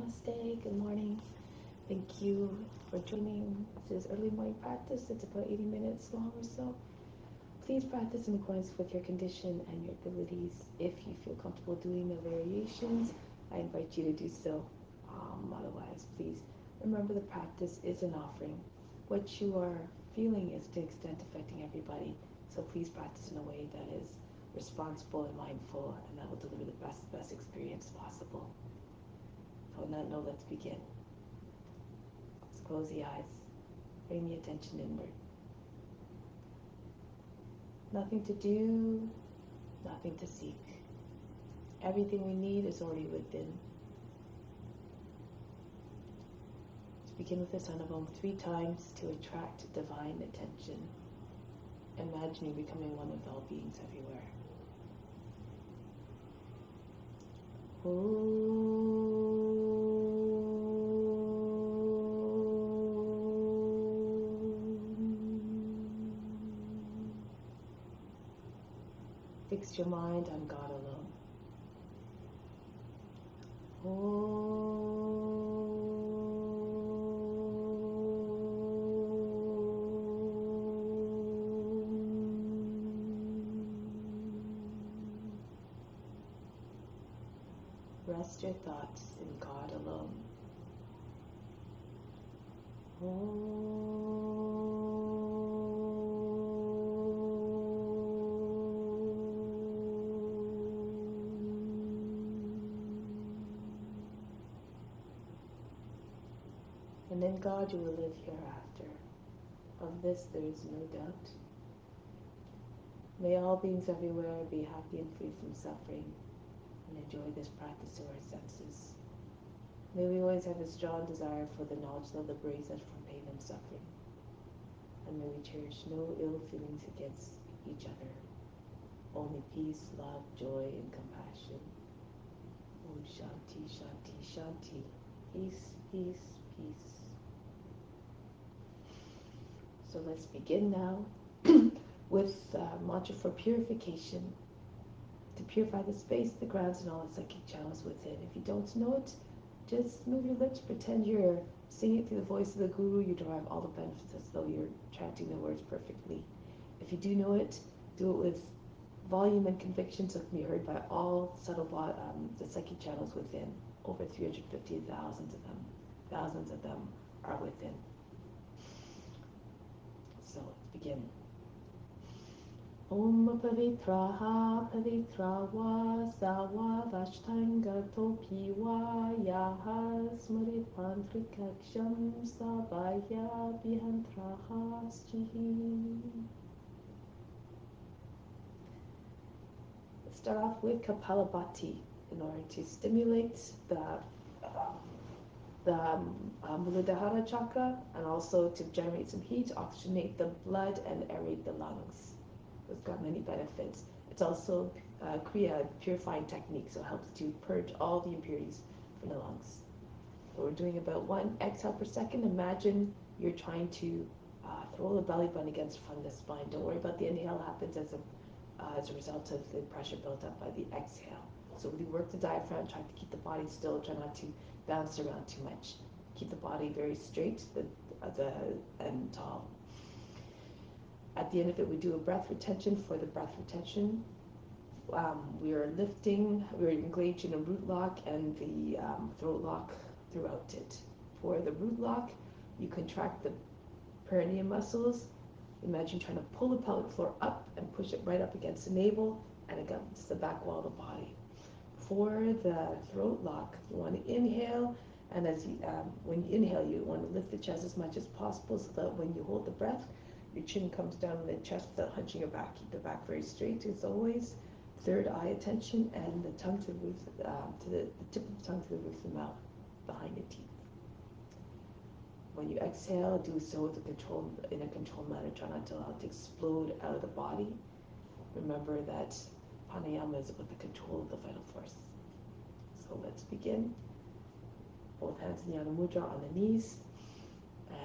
Namaste, good morning. Thank you for joining. This is early morning practice. It's about 80 minutes long or so. Please practice in accordance with your condition and your abilities. If you feel comfortable doing the variations, I invite you to do so. Otherwise, please remember the practice is an offering. What you are feeling is to extent affecting everybody. So please practice in a way that is responsible and mindful, and that will deliver the best experience possible. So on that note, let's begin. Let's close the eyes. Bring the attention inward. Nothing to do, nothing to seek. Everything we need is already within. Let's begin with the Sanabom 3 times to attract divine attention. Imagine you becoming one with all beings everywhere. Fix your mind on God alone. Rest your thoughts in God alone. And in God you will live hereafter. Of this there is no doubt. May all beings everywhere be happy and free from suffering, and enjoy this practice to our senses. May we always have a strong desire for the knowledge that liberates us from pain and suffering. And may we cherish no ill feelings against each other. Only peace, love, joy, and compassion. Om Shanti, Shanti, Shanti. Peace, peace, peace. So let's begin now with mantra for purification. To purify the space, the grounds, and all the psychic channels within. If you don't know it, just move your lips, pretend you're singing it through the voice of the Guru. You derive all the benefits as though you're chanting the words perfectly. If you do know it, do it with volume and conviction so it can be heard by all the psychic channels within. Over 350,000 of them. Thousands of them are within. So let's begin. Om Pavitraha Pavitra Sawa Vashtanga Topiwa Yaha Smrit Pantrikaksham Sabaya Bihantraha Stihi. Let's start off with Kapalabhati in order to stimulate the Muladhara chakra and also to generate some heat, oxygenate the blood, and aerate the lungs. It's got many benefits. It's also a purifying technique, so it helps to purge all the impurities from the lungs. So we're doing about 1 exhale per second. Imagine you're trying to throw the belly button against the front of the spine. Don't worry about the inhale. Happens as a result of the pressure built up by the exhale. So really work the diaphragm, try to keep the body still, try not to bounce around too much. Keep the body very straight and tall. At the end of it, we do a breath retention. For the breath retention, we are engaged in a root lock and the throat lock throughout it. For the root lock, you contract the perineum muscles. Imagine trying to pull the pelvic floor up and push it right up against the navel and against the back wall of the body. For the throat lock, you want to inhale, and when you inhale, you want to lift the chest as much as possible so that when you hold the breath, your chin comes down on the chest without hunching your back. Keep the back very straight as always. Third eye attention, and the tongue to the roof, the tip of the tongue to the roof of the mouth, behind the teeth. When you exhale, do so in a controlled manner. Try not to allow it to explode out of the body. Remember that pranayama is about the control of the vital force. So let's begin. Both hands in Jnana Mudra on the knees,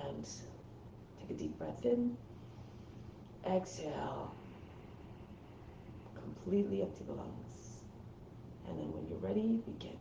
and take a deep breath in. Exhale, completely up to the lungs. And then when you're ready, begin.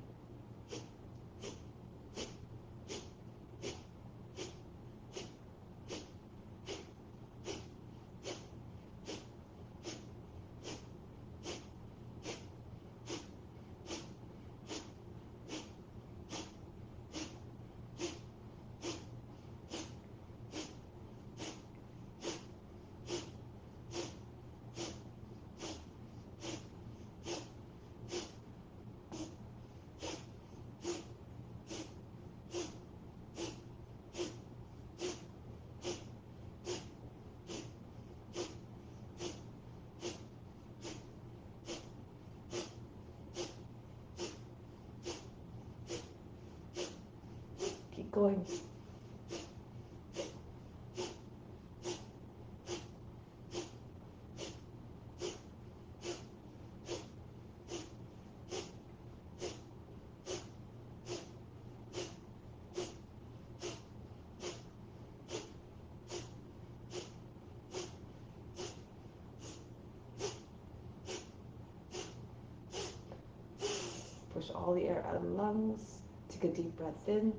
all the air out of the lungs. Take a deep breath in.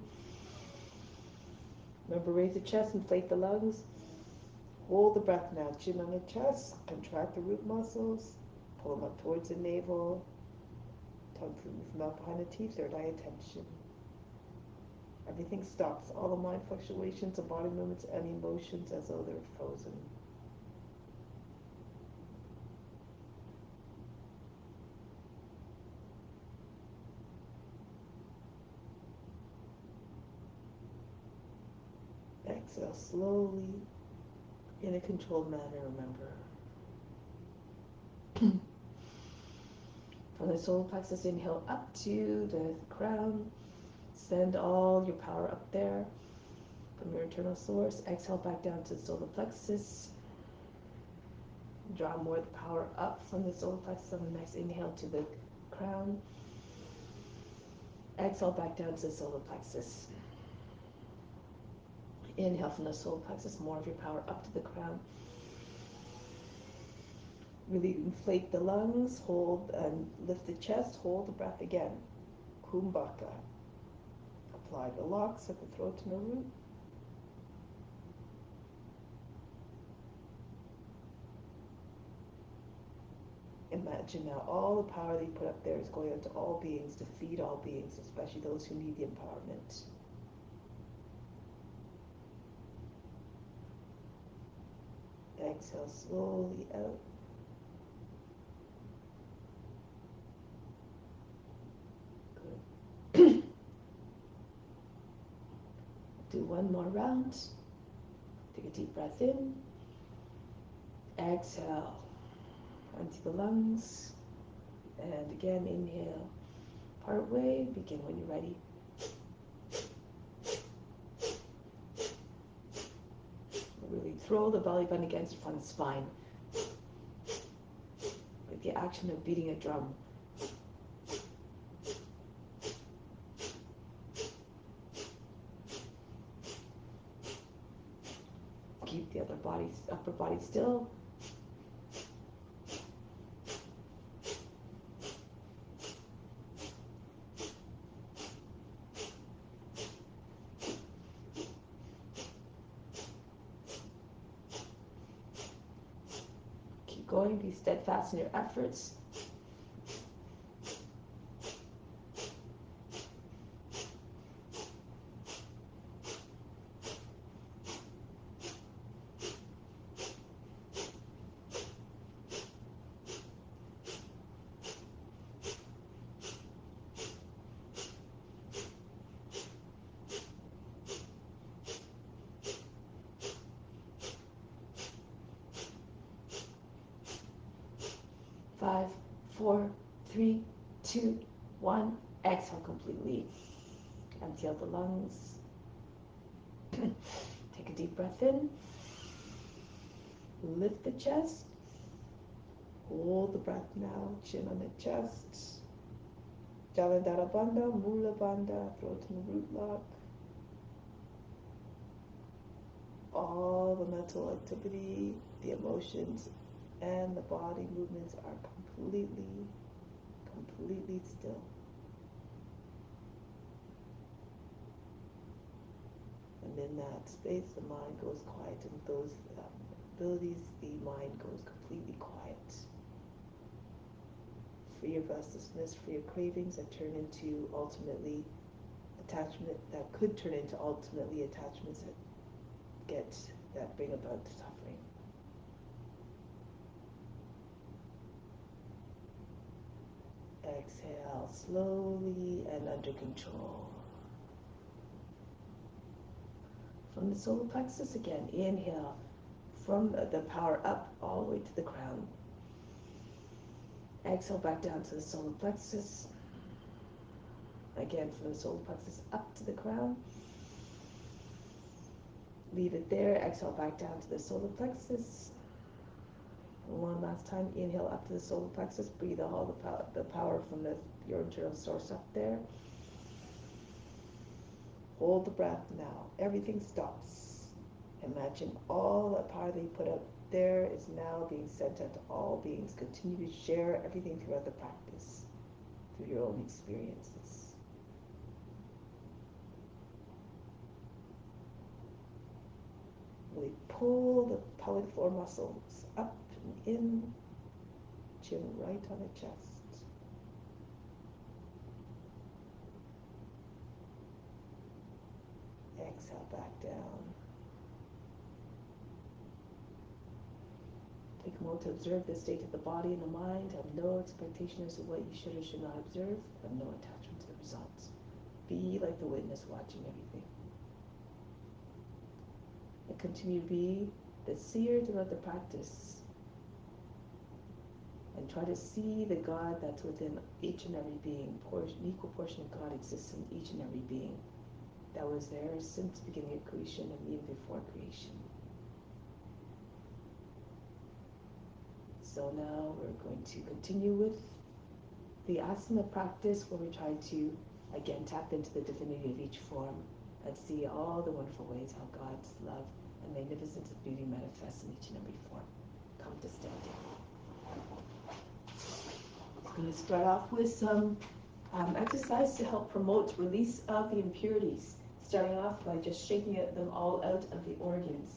Remember, raise the chest, inflate the lungs. Hold the breath now. Chin on the chest. Contract the root muscles. Pull them up towards the navel. Tongue from out behind the teeth. Third eye attention. Everything stops. All the mind fluctuations, the body movements, and emotions as though they're frozen. Exhale slowly in a controlled manner, remember. From the solar plexus, inhale up to the crown. Send all your power up there from your internal source. Exhale back down to the solar plexus. Draw more of the power up from the solar plexus on the next inhale to the crown. Exhale back down to the solar plexus. Inhale from the solar plexus, more of your power up to the crown. Really inflate the lungs, hold and lift the chest, hold the breath again. Kumbhaka. Apply the locks at the throat and the root. Imagine now all the power that you put up there is going out to all beings, to feed all beings, especially those who need the empowerment. Exhale slowly out. Good. Do one more round. Take a deep breath in. Exhale. Empty the lungs. And again, inhale. Part way. Begin when you're ready. Really throw the belly button against the front spine. With the action of beating a drum. Keep the upper body still. Keep going, be steadfast in your efforts. Five, four, three, two, one. Exhale completely. Empty out the lungs. Take a deep breath in. Lift the chest. Hold the breath now. Chin on the chest. Jalandhara Bandha, Mula Bandha, throat and root lock. All the mental activity, the emotions, and the body movements are completely still. And in that space, the mind goes quiet. And with those abilities, the mind goes completely quiet. Free of restlessness, free of cravings that turn into ultimately attachment, that could turn into ultimately attachments that bring about suffering. Exhale slowly and under control. From the solar plexus again, inhale from the power up all the way to the crown. Exhale back down to the solar plexus. Again, from the solar plexus up to the crown. Leave it there. Exhale back down to the solar plexus. One last time, inhale up to the solar plexus. Breathe all the power from your internal source up there. Hold the breath now. Everything stops. Imagine all the power that you put up there is now being sent out to all beings. Continue to share everything throughout the practice. through your own experiences. We pull the pelvic floor muscles up and in, chin right on the chest. Exhale back down. Take a moment to observe the state of the body and the mind. Have no expectation as to what you should or should not observe. Have no attachment to the results. Be like the witness watching everything. And continue to be the seer throughout the practice. And try to see the God that's within each and every being. An equal portion of God exists in each and every being that was there since the beginning of creation and even before creation. So now we're going to continue with the asana practice, where we try to again tap into the divinity of each form and see all the wonderful ways how God's love and magnificence of beauty manifests in each and every form. Come to standing. I'm going to start off with some exercise to help promote release of the impurities, starting off by just shaking them all out of the organs.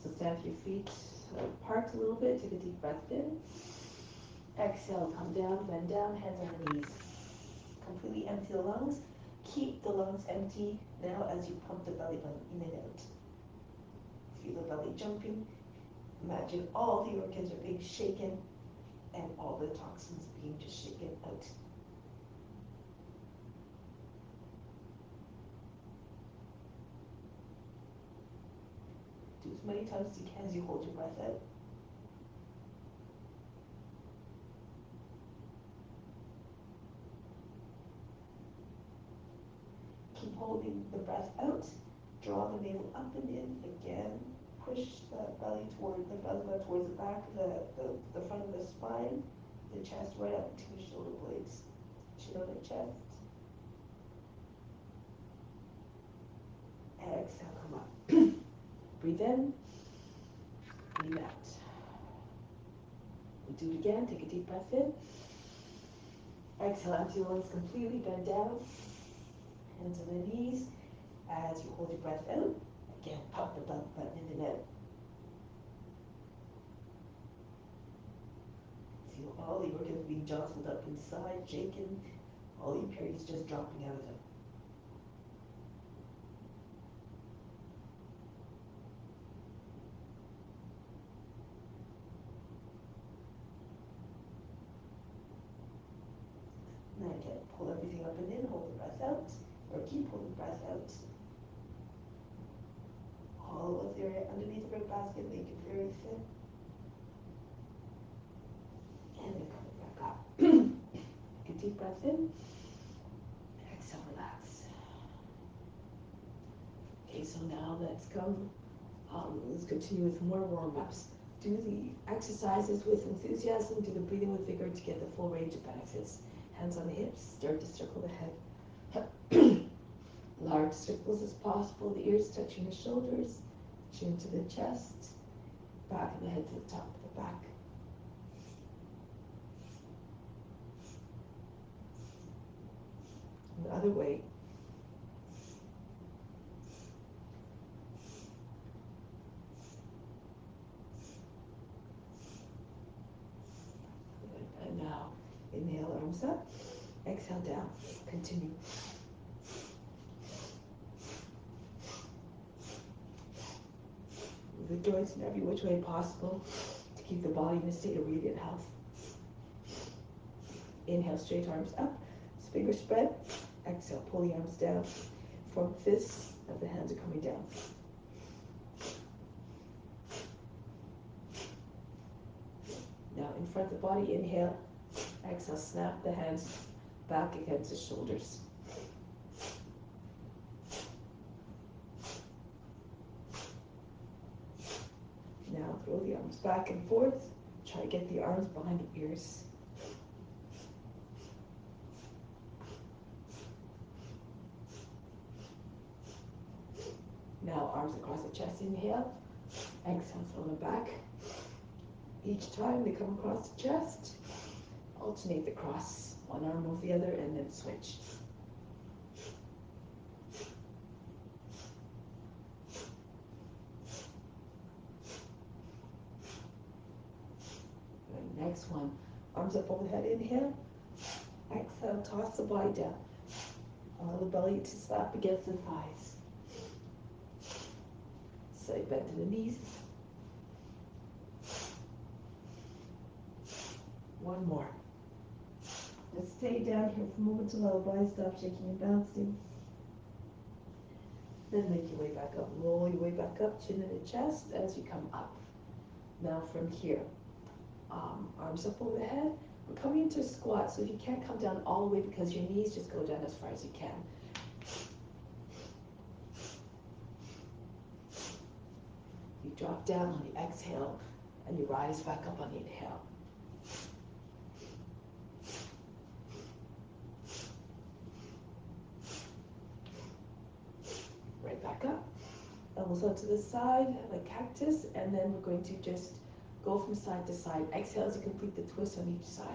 So stand with your feet apart a little bit, take a deep breath in. Exhale, come down, bend down, hands on the knees. Completely empty the lungs. Keep the lungs empty now as you pump the belly button in and out. Feel the belly jumping. Imagine all the organs are being shaken and all the toxins being just shaken out. Do as many times as you can as you hold your breath out. Keep holding the breath out. Draw the navel up and in again. Push the belly button towards the back, the front of the spine, the chest right up to the shoulder blades. Chin on the chest. Exhale, come up. Breathe in. Breathe out. We'll do it again. Take a deep breath in. Exhale, empty your lungs completely. Bend down. Hands on the knees. As you hold your breath out, again, pump the belly button in and out. Feel all the organs being jostled up inside, shaken, all the impurities just dropping out of them. Now again, pull everything up and in, hold the breath out, or keep holding the breath out. All of the area underneath the rib basket, make it very thin. And then coming back up. Take a deep breath in. Exhale, relax. Okay, so now let's continue with more warm-ups. Do the exercises with enthusiasm, do the breathing with vigor to get the full range of benefits. Hands on the hips, start to circle the head. Large circles as possible, the ears touching the shoulders, chin to the chest, back of the head to the top of the back. And the other way. Good. And now, inhale, arms up, exhale down, continue. The joints in every which way possible to keep the body in a state of radiant health. Inhale, straight arms up, finger spread. Exhale, pull the arms down. Form fists as the hands are coming down. Now in front of the body, inhale. Exhale, snap the hands back against the shoulders. Now throw the arms back and forth. Try to get the arms behind the ears. Now arms across the chest, inhale. Exhale, throw them back. Each time they come across the chest, alternate the cross, one arm over the other, and then switch. And next one, arms up over the head, inhale. Exhale, toss the body down. Allow the belly to slap against the thighs. Side bend to the knees. One more. Just stay down here for a moment to allow the body to stop shaking and bouncing. Then make your way back up. Roll your way back up, chin in the chest as you come up. Now from here, arms up over the head. We're coming into a squat, so if you can't come down all the way because your knees, just go down as far as you can. You drop down on the exhale, and you rise back up on the inhale. Right back up. Elbows out to the side, like cactus, and then we're going to just go from side to side. Exhale as you complete the twist on each side.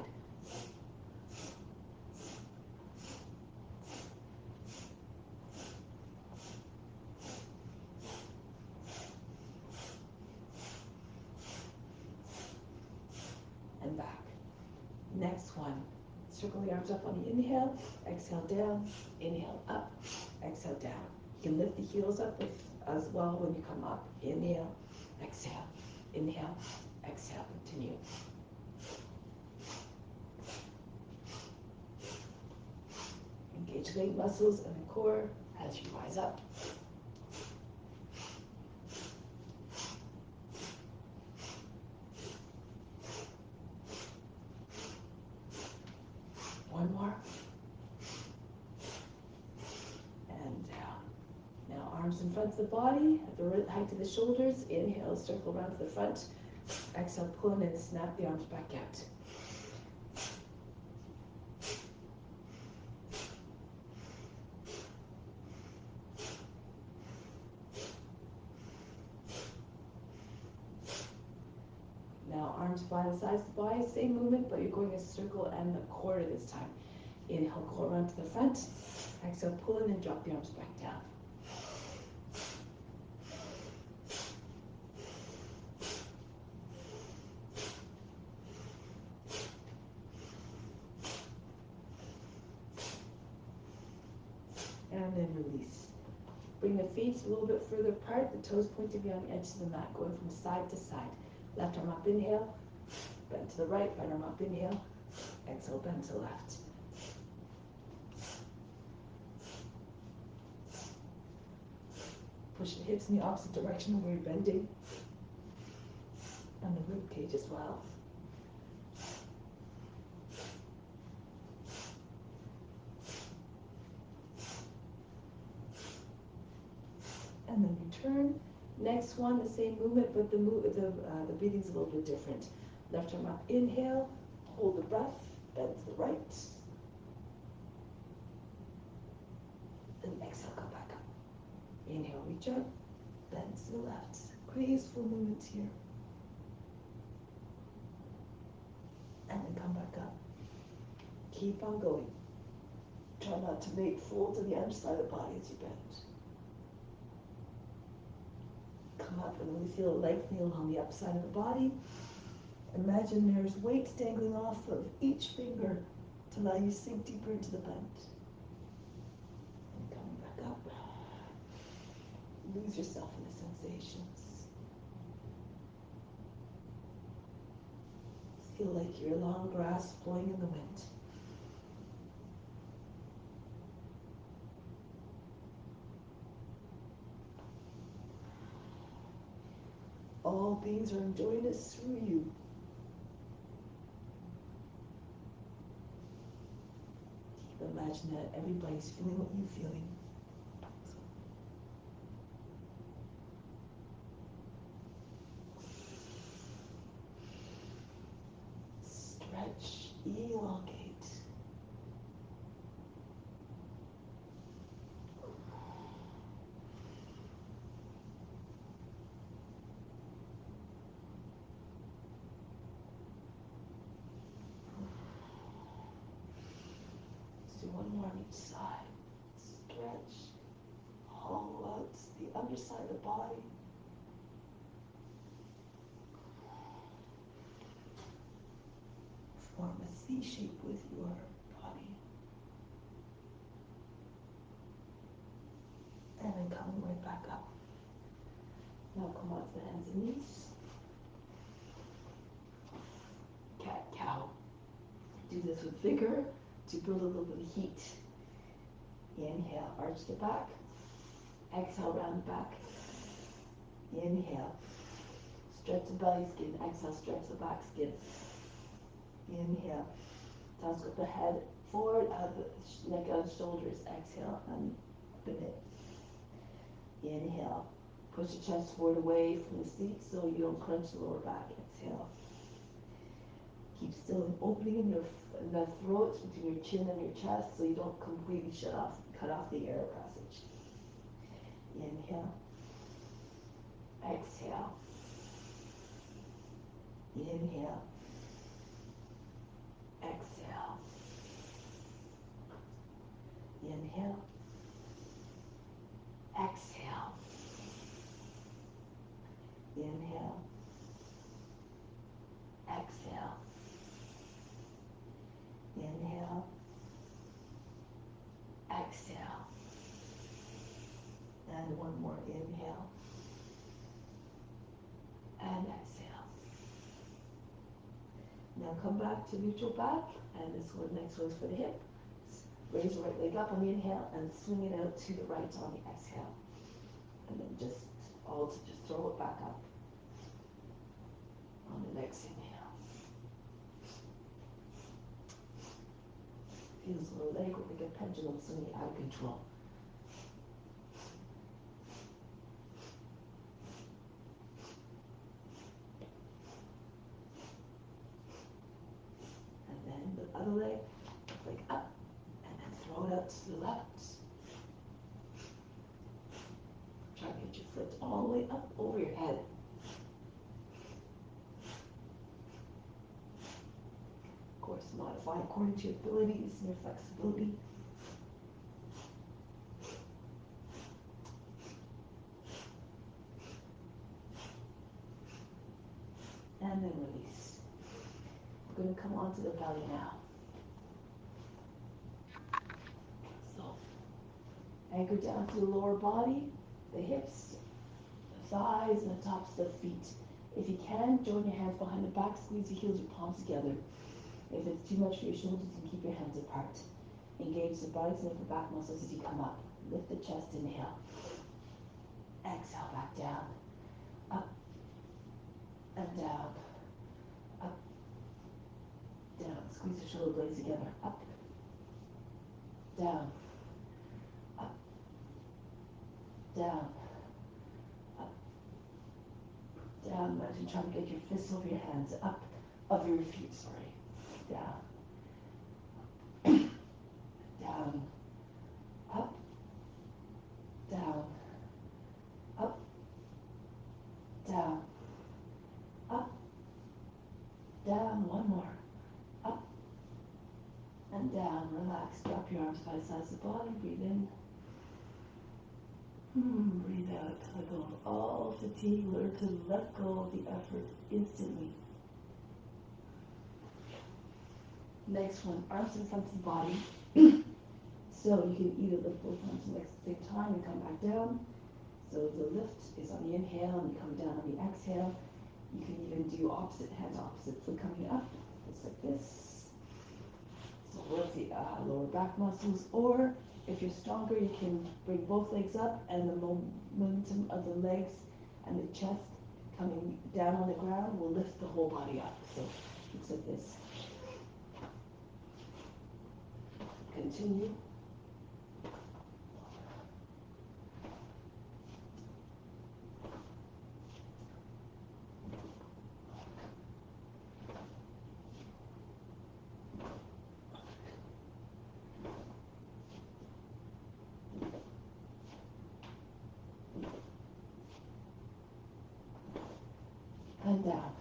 And back. Next one. Circle the arms up on the inhale. Exhale down. Inhale up. Exhale down. You can lift the heels up as well when you come up. Inhale. Exhale. Inhale. Exhale. Continue. Engage leg muscles and the core as you rise up. One more. And down. Now arms in front of the body, at the right height of the shoulders. Inhale, circle around to the front. Exhale, pull in and snap the arms back out. Now arms by the sides of the body, same movement, but you're going a circle and a quarter this time. Inhale, go around to the front. Exhale, pull in and drop the arms back down. And then release. Bring the feet a little bit further apart, the toes pointing beyond the edges of the mat, going from side to side. Left arm up, inhale. Bend to the right arm up, inhale. Exhale, bend to the left. Push the hips in the opposite direction of where you're bending. And the rib cage as well. And then return. Next one, the same movement, but the breathing's a little bit different. Left arm up, inhale, hold the breath, bend to the right. Then exhale, come back up. Inhale, reach up, bend to the left. Graceful movements here. And then come back up. Keep on going. Try not to make fold to the underside of the body as you bend. Come up and really feel a lengthening along the upside of the body. Imagine there's weights dangling off of each finger to allow you to sink deeper into the bend. And coming back up. Lose yourself in the sensations. Feel like you're long grass blowing in the wind. All beings are enjoying this through you. Imagine that everybody's feeling what you're feeling. Stretch, elongate. more on each side. Stretch, hollow out the underside of the body. Form a C shape with your body. And then coming right back up. Now come on to the hands and knees. Cat cow. Do this with vigor to build a little bit of heat. Inhale, arch the back. Exhale, round the back. Inhale, stretch the belly skin. Exhale, stretch the back skin. Inhale, telescope the head forward, out the neck out of the shoulders. Exhale, and open it. Inhale, push the chest forward away from the seat so you don't crunch the lower back. Exhale. Keep still and opening in the throat between your chin and your chest so you don't completely cut off the air passage. Inhale. Exhale. Inhale. Exhale. Inhale. Exhale. Inhale. Exhale. Inhale. Exhale. And one more inhale. And exhale. Now come back to neutral back, and this one next one's for the hip. Raise the right leg up on the inhale and swing it out to the right on the exhale. And then just throw it back up on the next inhale. Feels the lower leg like a pendulum swinging out of control. And then the other leg, leg up, and then throw it out to the left. Try to get your foot all the way up over your head. Of course, modify according to your abilities and your flexibility. And then release. We're going to come onto the belly now. So, anchor down to the lower body, the hips, the thighs, and the tops of the feet. If you can, join your hands behind the back, squeeze your heels, your palms together. If it's too much for your shoulders, you can keep your hands apart. Engage the body and upper back muscles as you come up. Lift the chest, inhale. Exhale, back down. Up and down. Up, down. Squeeze your shoulder blades together. Up, down. Up, down. Up, down. Imagine trying to get your fists over your hands. Up, over your feet, sorry. Down. Down. Up, down. Up, down. Up, down. One more. Up and down. Relax. Drop your arms by the sides of the body. Breathe in. Breathe out. Let go of all fatigue. Learn to let go of the effort instantly. Next one. Arms to the front of the body. So you can either lift both arms at the same time and come back down. So the lift is on the inhale and you come down on the exhale. You can even do opposite hands, opposite foot coming up, just like this. So work the lower back muscles, or if you're stronger, you can bring both legs up and the momentum of the legs and the chest coming down on the ground will lift the whole body up. So it looks like this. Continue. And down.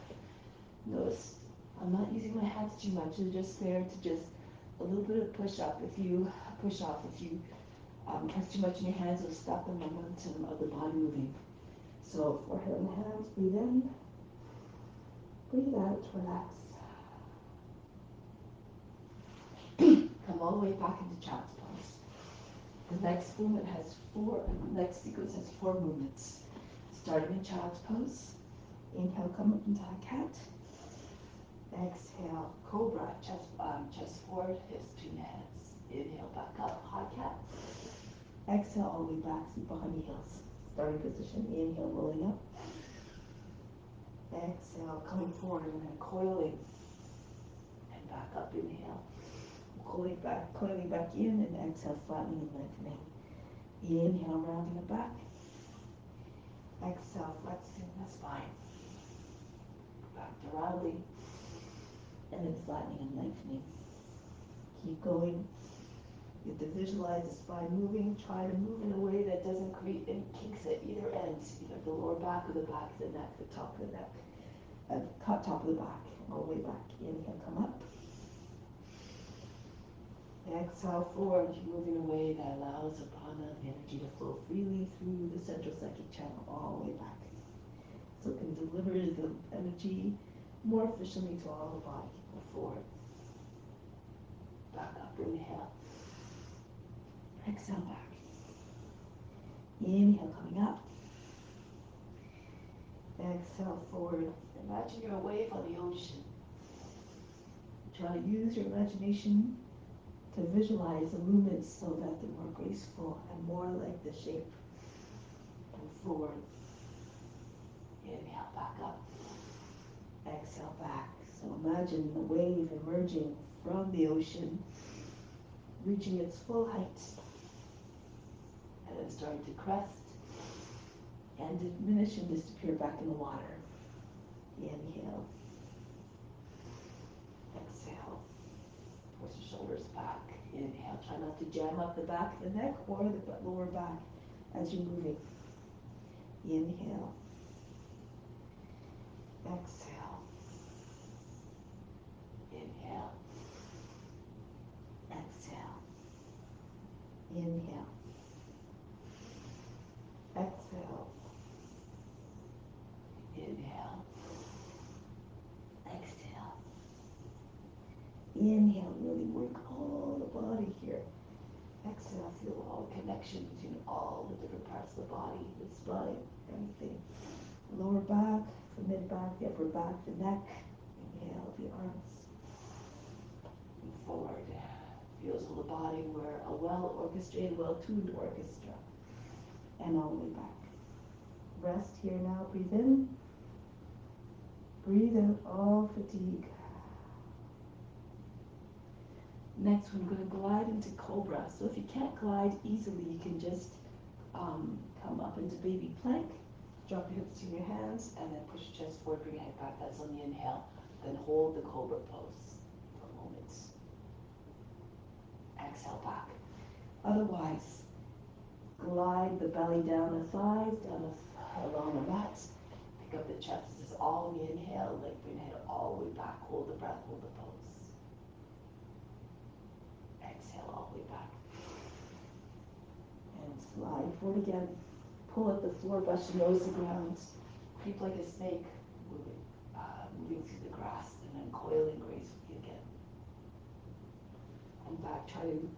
Notice I'm not using my hands too much. They're just there to just a little bit of push up. If you push off, if you press too much in your hands, it'll stop the momentum of the body moving. So forehead and hands, breathe in, breathe out, relax. Come all the way back into child's pose. The next sequence has 4 movements. Starting in child's pose, inhale, come up into high cat. Exhale, cobra, chest forward, hips between the hands. Inhale, back up, high cat. Exhale, all the way back, seat behind the heels. Starting position, inhale, rolling up. Exhale, coming forward and then coiling. And back up, inhale. Coiling back in, and exhale, flattening and lengthening. Inhale, rounding it back. Exhale, flexing the spine. Back to rounding. And then flattening and lengthening. Keep going. You have to visualize the spine moving. Try to move in a way that doesn't create any kinks at either end, either the lower back or the back of the neck, the top of the neck, top of the back, all the way back. Inhale, come up. Exhale, forward, moving in a way that allows the prana, the energy to flow freely through the central psychic channel all the way back. So it can deliver the energy more efficiently to all the body. Forward. Back up, inhale. Exhale back. Inhale, coming up. Exhale, forward. Imagine you're a wave on the ocean. Try to use your imagination to visualize the movements so that they're more graceful and more like the shape. And forward. Inhale, back up. Exhale, back. So imagine the wave emerging from the ocean, reaching its full height, and then starting to crest and diminish and disappear back in the water. Inhale. Exhale. Push the shoulders back. Inhale. Try not to jam up the back of the neck or the lower back as you're moving. Inhale. Exhale. Inhale. Exhale. Inhale. Exhale. Inhale. Exhale. Inhale, really work all the body here. Exhale, feel all the connection between all the different parts of the body, the spine, everything. Lower back, the mid back, the upper back, the neck. Inhale, the arms. And forward. Feel as though the body were a well-orchestrated, well-tuned orchestra. And all the way back. Rest here now. Breathe in. Breathe out all fatigue. Next, we're going to glide into cobra. So if you can't glide easily, you can just come up into baby plank. Drop your hips to your hands, and then push your chest forward, bring your head back. That's on the inhale. Then hold the cobra pose for a moment. Exhale back. Otherwise, glide the belly down the thighs, along the mat. Pick up the chest. This is all the inhale. Like bring the head all the way back. Hold the breath, hold the pose. Exhale all the way back. And slide forward again. Pull up the floor, brush your nose to the ground. Creep like a snake, moving through the grass, and then coiling gracefully again. And back, try to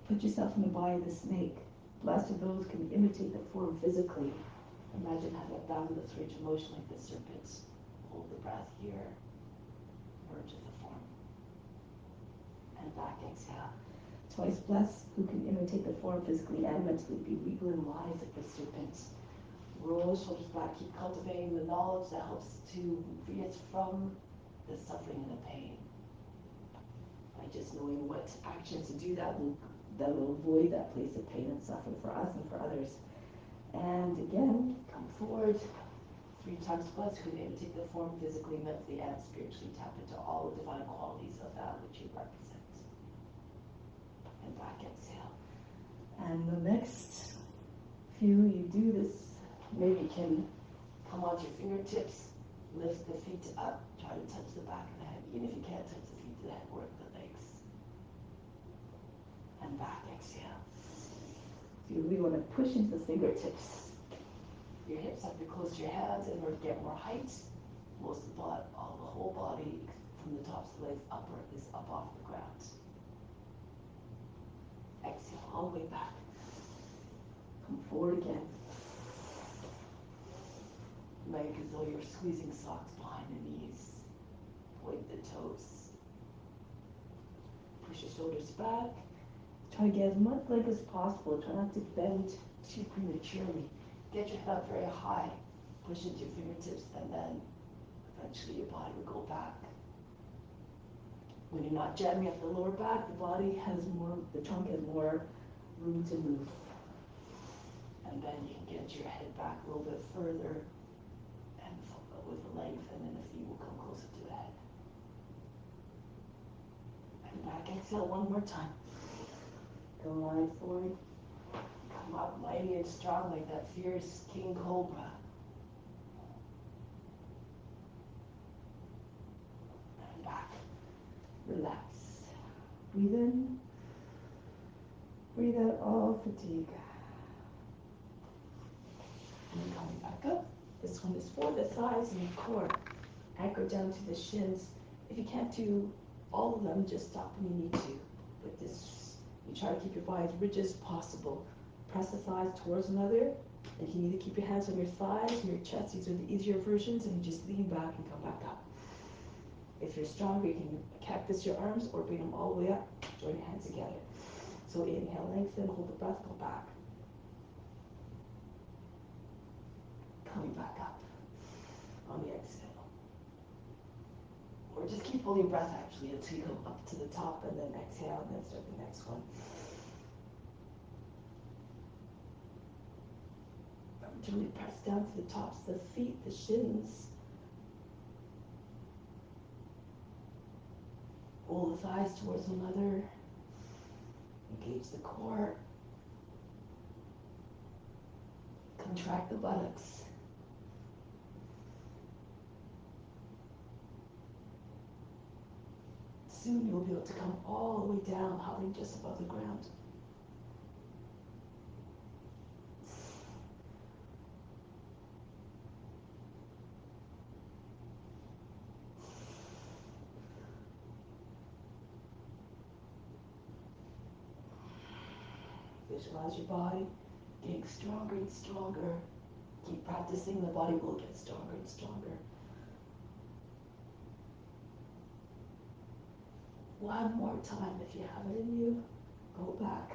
put yourself in the body of the snake. Blessed are those who can imitate the form physically. Imagine having a boundless range of motion like the serpent. Hold the breath here. Merge with the form. And back, exhale. Twice blessed who can imitate the form physically and mentally, be regal and wise like the serpent. Roll the shoulders back, keep cultivating the knowledge that helps to free us from the suffering and the pain. By just knowing what actions to do that will avoid that place of pain and suffering for us and for others. And again, come forward. 3 times plus, who can imitate the form physically, mentally, and spiritually. Tap into all the divine qualities of that which you represent. And back, exhale. And the next few you do this, maybe can come onto your fingertips, lift the feet up, try to touch the back of the head. Even if you can't touch the feet to the head, work the legs. and back, exhale. So you really want to push into the fingertips. Your hips have to close your hands in order to get more height. Most of the body, all the whole body from the tops of the legs upper is up off the ground. Exhale all the way back. Come forward again. Make as though you're squeezing socks behind the knees. Point the toes. Push your shoulders back. Try to get as much leg as possible. Try not to bend too prematurely. Get your head up very high. Push into your fingertips, and then eventually your body will go back. When you're not jamming up the lower back, the body has more, the trunk has more room to move. And then you can get your head back a little bit further, and with the length, and then the feet will come closer to the head. And back, exhale one more time. Go wide forward. Come up mighty and strong like that fierce king cobra. And back. Relax. Breathe in. Breathe out all fatigue. And then coming back up. This one is for the thighs and the core. Anchor down to the shins. If you can't do all of them, just stop when you need to. But this, you try to keep your body as rigid as possible. Press the thighs towards another, and you need to keep your hands on your thighs and your chest. These are the easier versions, and you just lean back and come back up. If you're stronger, you can cactus your arms or bring them all the way up. Join your hands together. So inhale, lengthen, hold the breath, go back. Coming back up on the exhale. Or just keep holding your breath actually until you go up to the top, and then exhale, and then start the next one. To really press down to the tops of the feet, the shins. Pull the thighs towards one another. Engage the core. Contract the buttocks. Soon you'll be able to come all the way down, hovering just above the ground. Visualize your body getting stronger and stronger. Keep practicing, the body will get stronger and stronger. One more time, if you have it in you, go back.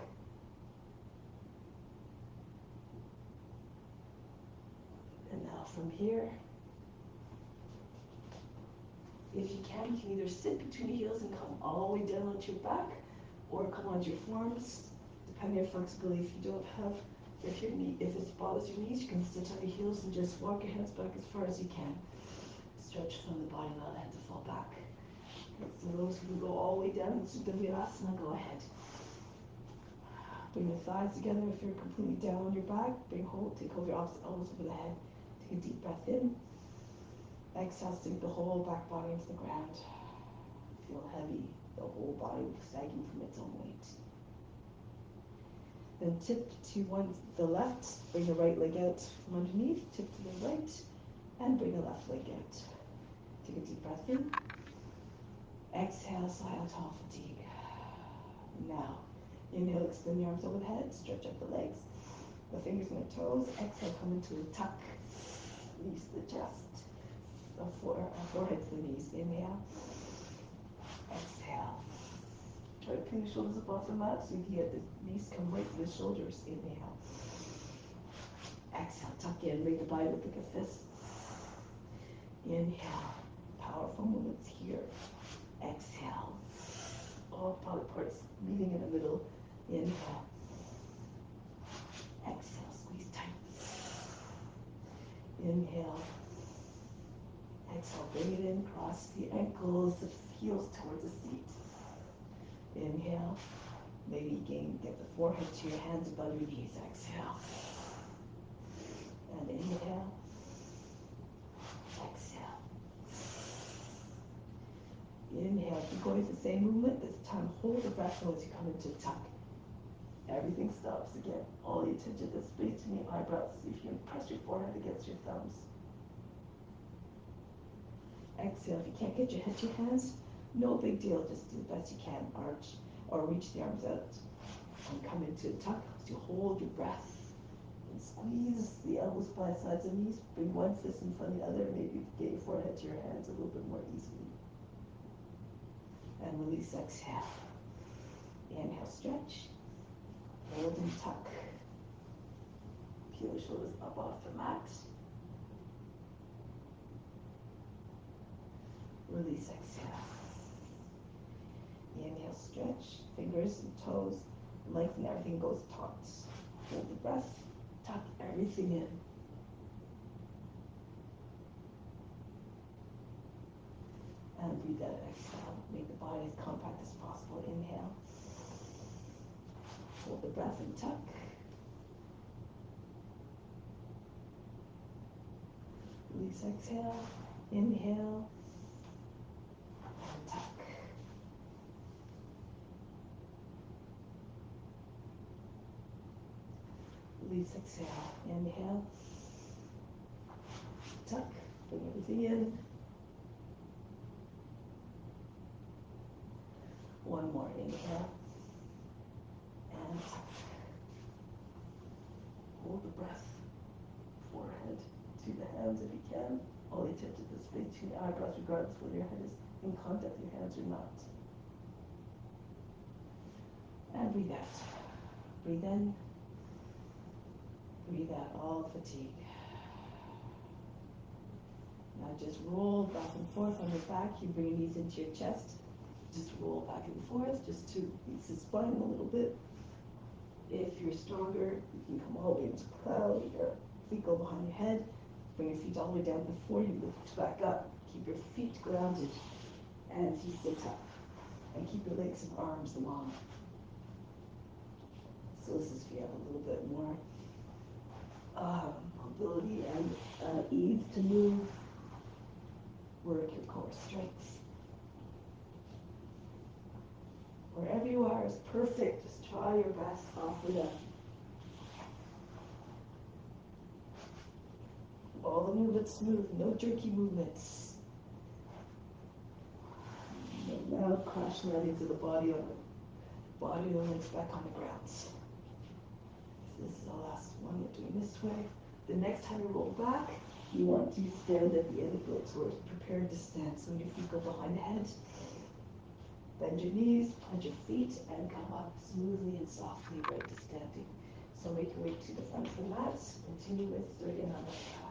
And now from here, if you can either sit between your heels and come all the way down onto your back, or come onto your forearms, depending on your flexibility. If you don't have, if it bothers your knees, you can sit on your heels and just walk your hands back as far as you can. Stretch from the body, allow the head to fall back. And for those who can go all the way down into the asana, go ahead. Bring your thighs together. If you're completely down on your back, take hold of your opposite elbows over the head. Take a deep breath in. Exhale, sink the whole back body into the ground. Feel heavy, the whole body sagging from its own weight. Then tip to the left, bring the right leg out from underneath, tip to the right, and bring the left leg out. Take a deep breath in. Exhale, sigh out all fatigue. Now, inhale, extend your arms overhead, stretch up the legs, the fingers and the toes. Exhale, come into a tuck, knees to the chest, forehead to the knees. Inhale, exhale. Try to bring the shoulders up off the mat so you can get the knees come right to the shoulders. Inhale. Exhale, tuck in, make the body look like a fist. Inhale, powerful movements here. Exhale, all body parts meeting in the middle. Inhale. Exhale, squeeze tight. Inhale. Exhale, bring it in, cross the ankles, the heels towards the seat. Inhale. Maybe again get the forehead to your hands above your knees. Exhale. And inhale. Exhale. Inhale. Keep going with the same movement. This time hold the breath as you come into tuck. Everything stops again. All the attention to the space between your eyebrows. See if you can press your forehead against your thumbs. Exhale. If you can't get your head to your hands, no big deal. Just do the best you can. Arch or reach the arms out. And come into a tuck. So you hold your breath. And squeeze the elbows by sides of knees. Bring one fist in front of the other. Maybe get your forehead to your hands a little bit more easily. And release, exhale. Inhale, stretch. Hold and tuck. Peel your shoulders up off the mat. Release, exhale. Inhale, stretch. Fingers and toes. Lengthen, everything goes taut. Hold the breath. Tuck everything in. And breathe out, exhale. Make the body as compact as possible. Inhale. Hold the breath and tuck. Release, exhale. Inhale. And tuck. Release, exhale. Inhale. Tuck. Bring everything in. One more. Inhale. And tuck. Hold the breath. Forehead to the hands if you can. All the attention to the space between the eyebrows, regardless whether your head is in contact with your hands or not. And breathe out. Breathe in. Breathe out all fatigue. Now just roll back and forth on your back. You bring your knees into your chest. Just roll back and forth just to ease the spine a little bit. If you're stronger, you can come all the way into cloud. Your feet go behind your head. Bring your feet all the way down before you lift back up. Keep your feet grounded as you sit up. And keep your legs and arms long. So this is if you have a little bit more mobility and ease to move. Work your core strength. Wherever you are is perfect. Just try your best. Offer them. All the movements smooth. No jerky movements. No loud crash landings of the body on the body and the legs back on the ground. So this is the last one. You're doing this way. The next time you roll back, you want to stand at the end of it. So we're prepared to stand. So when your feet go behind the head, bend your knees, plant your feet, and come up smoothly and softly right to standing. So make your way to the front of the mat. Continue with Surya Namaskar.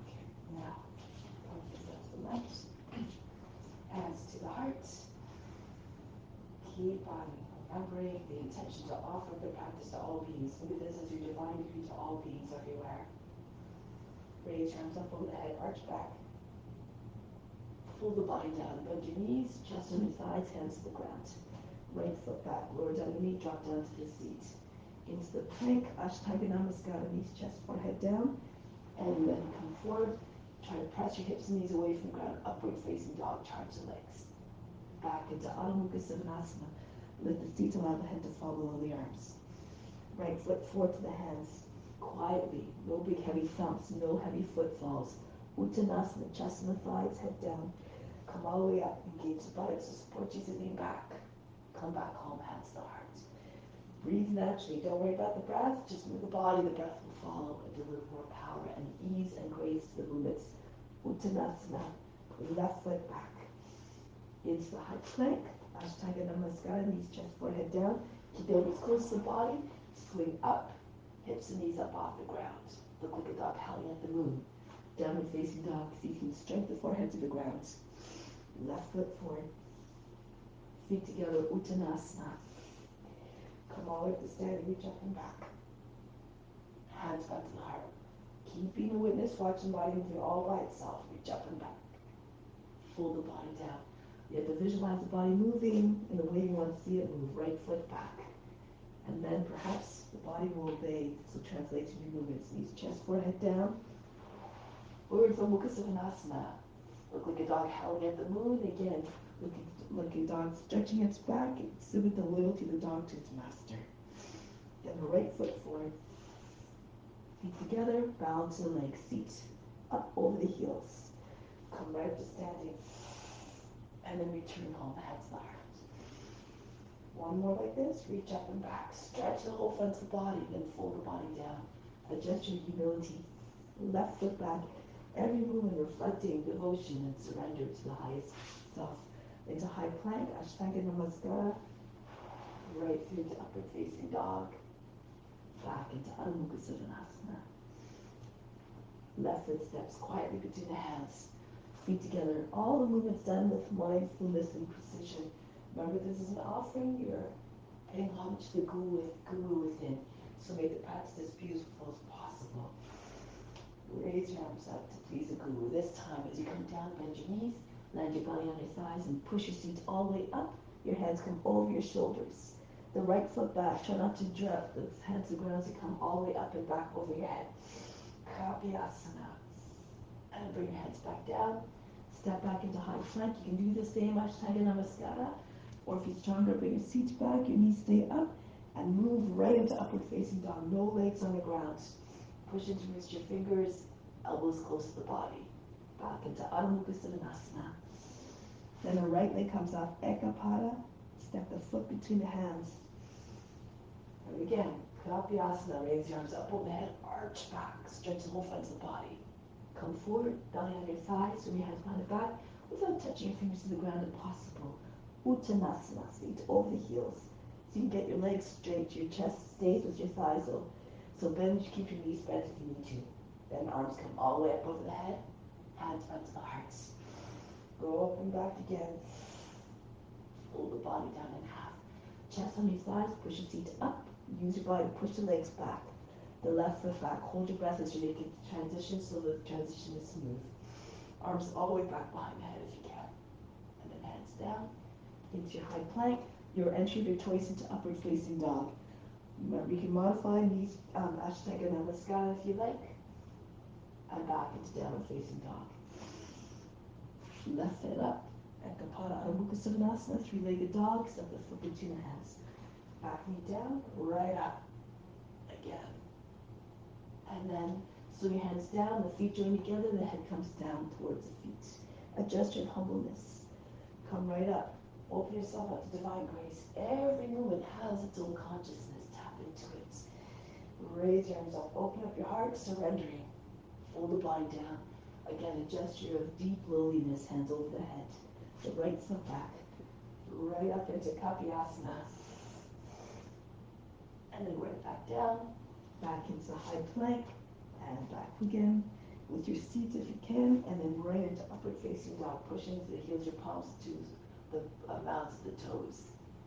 Okay, now come to the left. Hands to the heart. Keep on remembering the intention to offer the practice to all beings. Think of this as your divine decree to all beings everywhere. Raise your arms up over the head, arch back. Pull the body down, bend your knees, chest on your thighs, hands to the ground. Right foot back, lower down the knee, drop down to the seat. Into the plank, Ashtanga Namaskara, knees, chest, forehead down. And then come forward. Try to press your hips and knees away from the ground, upward facing dog, charge the legs. Back into Adho Mukha Sivanasana. Lift the feet, allow the head to fall below the arms. Right foot forward to the hands. Quietly, no big heavy thumps, no heavy footfalls. Uttanasana, chest and the thighs, head down. Come all the way up, engage the buttocks to support you sitting back. Come back home, hands to the heart. Breathe naturally, don't worry about the breath, just move the body, the breath will follow and deliver more power and ease and grace to the movements. Uttanasana, left foot back. Into the high plank, Ashtanga Namaskara, knees, chest, forehead down. Keep the elbows close to the body, swing up, hips and knees up off the ground. Look like a dog howling at the moon. Downward facing dog, see if you can strengthen the forehead to the ground. Left foot forward. Feet together, Uttanasana. Come all the way to standing, reach up and back. Hands back to the heart. Keep being a witness, watch the body moving all by itself. Reach up and back. Pull the body down. You have to visualize the body moving in the way you want to see it move. Right foot back. And then perhaps the body will obey. So translate to your movements. Knees, chest, forehead down. Urdhva Mukha Savasana. Look like a dog howling at the moon. Again, look like a dog stretching its back, exhibit the loyalty of the dog to its master. Get the right foot forward, feet together, balance the legs, feet up over the heels. Come right up to standing, and then return home, hands to the heart. One more like this, reach up and back, stretch the whole front of the body, then fold the body down. Adjust your humility, left foot back, every movement reflecting devotion and surrender to the highest self. Into high plank, Ashtanga Namaskara, right through to upward facing dog, back into Adho Mukha Savasana. Left foot steps quietly between the hands, feet together. All the movements done with mindfulness and precision. Remember, this is an offering. You're paying homage to the Guru within. So make the practice as beautiful as possible. Raise your arms up to please the Guru. This time, as you come down, bend your knees, land your belly on your thighs, and push your seat all the way up. Your hands come over your shoulders. The right foot back. Try not to drop the hands to the ground as you come all the way up and back over your head. Kapyasana. And bring your hands back down. Step back into high plank. You can do the same Ashtanga Namaskara. Or if you're stronger, bring your seat back, your knees stay up, and move right into upward facing dog. No legs on the ground. Push into wrist your fingers, elbows close to the body. Back into Adho Mukha Savasana. Then the right leg comes up, Ekapada. Step the foot between the hands. And again, Kapyasana. Raise your arms up over the head, arch back, stretch the whole front of the body. Come forward, belly on your thighs, swing your hands behind the back, without touching your fingers to the ground if possible. Uttanasana, feet over the heels. So you can get your legs straight, your chest stays with your thighs though. So bend, keep your knees bent if you need to. Then arms come all the way up over the head, hands up to the hearts. Go up and back again. Fold the body down in half. Chest on your thighs, push your feet up. Use your body to push the legs back. The left foot back. Hold your breath as you make a transition so the transition is smooth. Arms all the way back behind the head if you can. And then hands down into your high plank. Your entry of your choice into upward facing dog. Remember, you can modify these Ashtanga Namaskara if you like. And back into downward facing dog. Left foot up. Ekapada Adho Mukha Savasana, three-legged dog. Step the foot between the hands. Back knee down, right up. Again. And then swing your hands down, the feet join together, the head comes down towards the feet. Adjust your humbleness. Come right up. Open yourself up to divine grace. Every movement has its own consciousness. Tap into it. Raise your arms up. Open up your heart, surrendering. Fold the body down. Again, a gesture of deep lowliness, hands over the head. The right foot back. Right up into Kapyasana. And then right back down. Back into high plank. And back again. With your seat if you can. And then right into upward facing dog. Push into the heels, your palms to the mouths of the toes.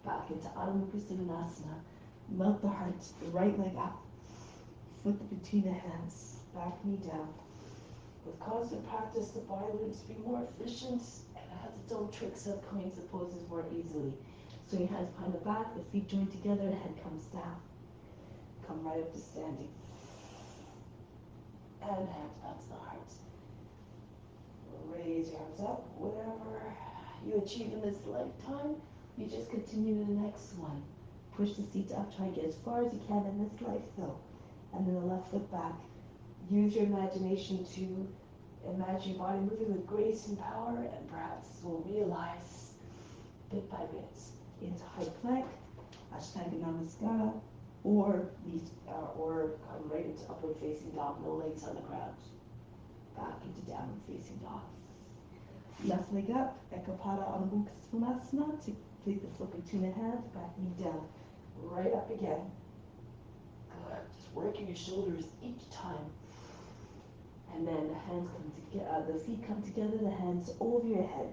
Back into Adho Mukha Savasana. Melt the heart. The right leg up. Foot between the hands. Back knee down. With constant practice, the body learns to be more efficient and it has its own tricks of coming to poses more easily. So your hands behind the back, the feet join together, the head comes down. Come right up to standing. And hands bounce the heart. Raise your arms up. Whatever you achieve in this lifetime, you just continue to the next one. Push the seat up, try to get as far as you can in this life though. And then the left foot back. Use your imagination to imagine your body moving with grace and power, and perhaps will realize bit by bit into high plank, Ashtanga Namaskara, or come right into upward facing dog, no legs on the ground. Back into downward facing dog. Left leg up, Ekapada Adho Mukha Savasana, to take the foot between the hands, back knee down, right up again. Good. Just working your shoulders each time. And then the hands come together, the feet come together, the hands over your head.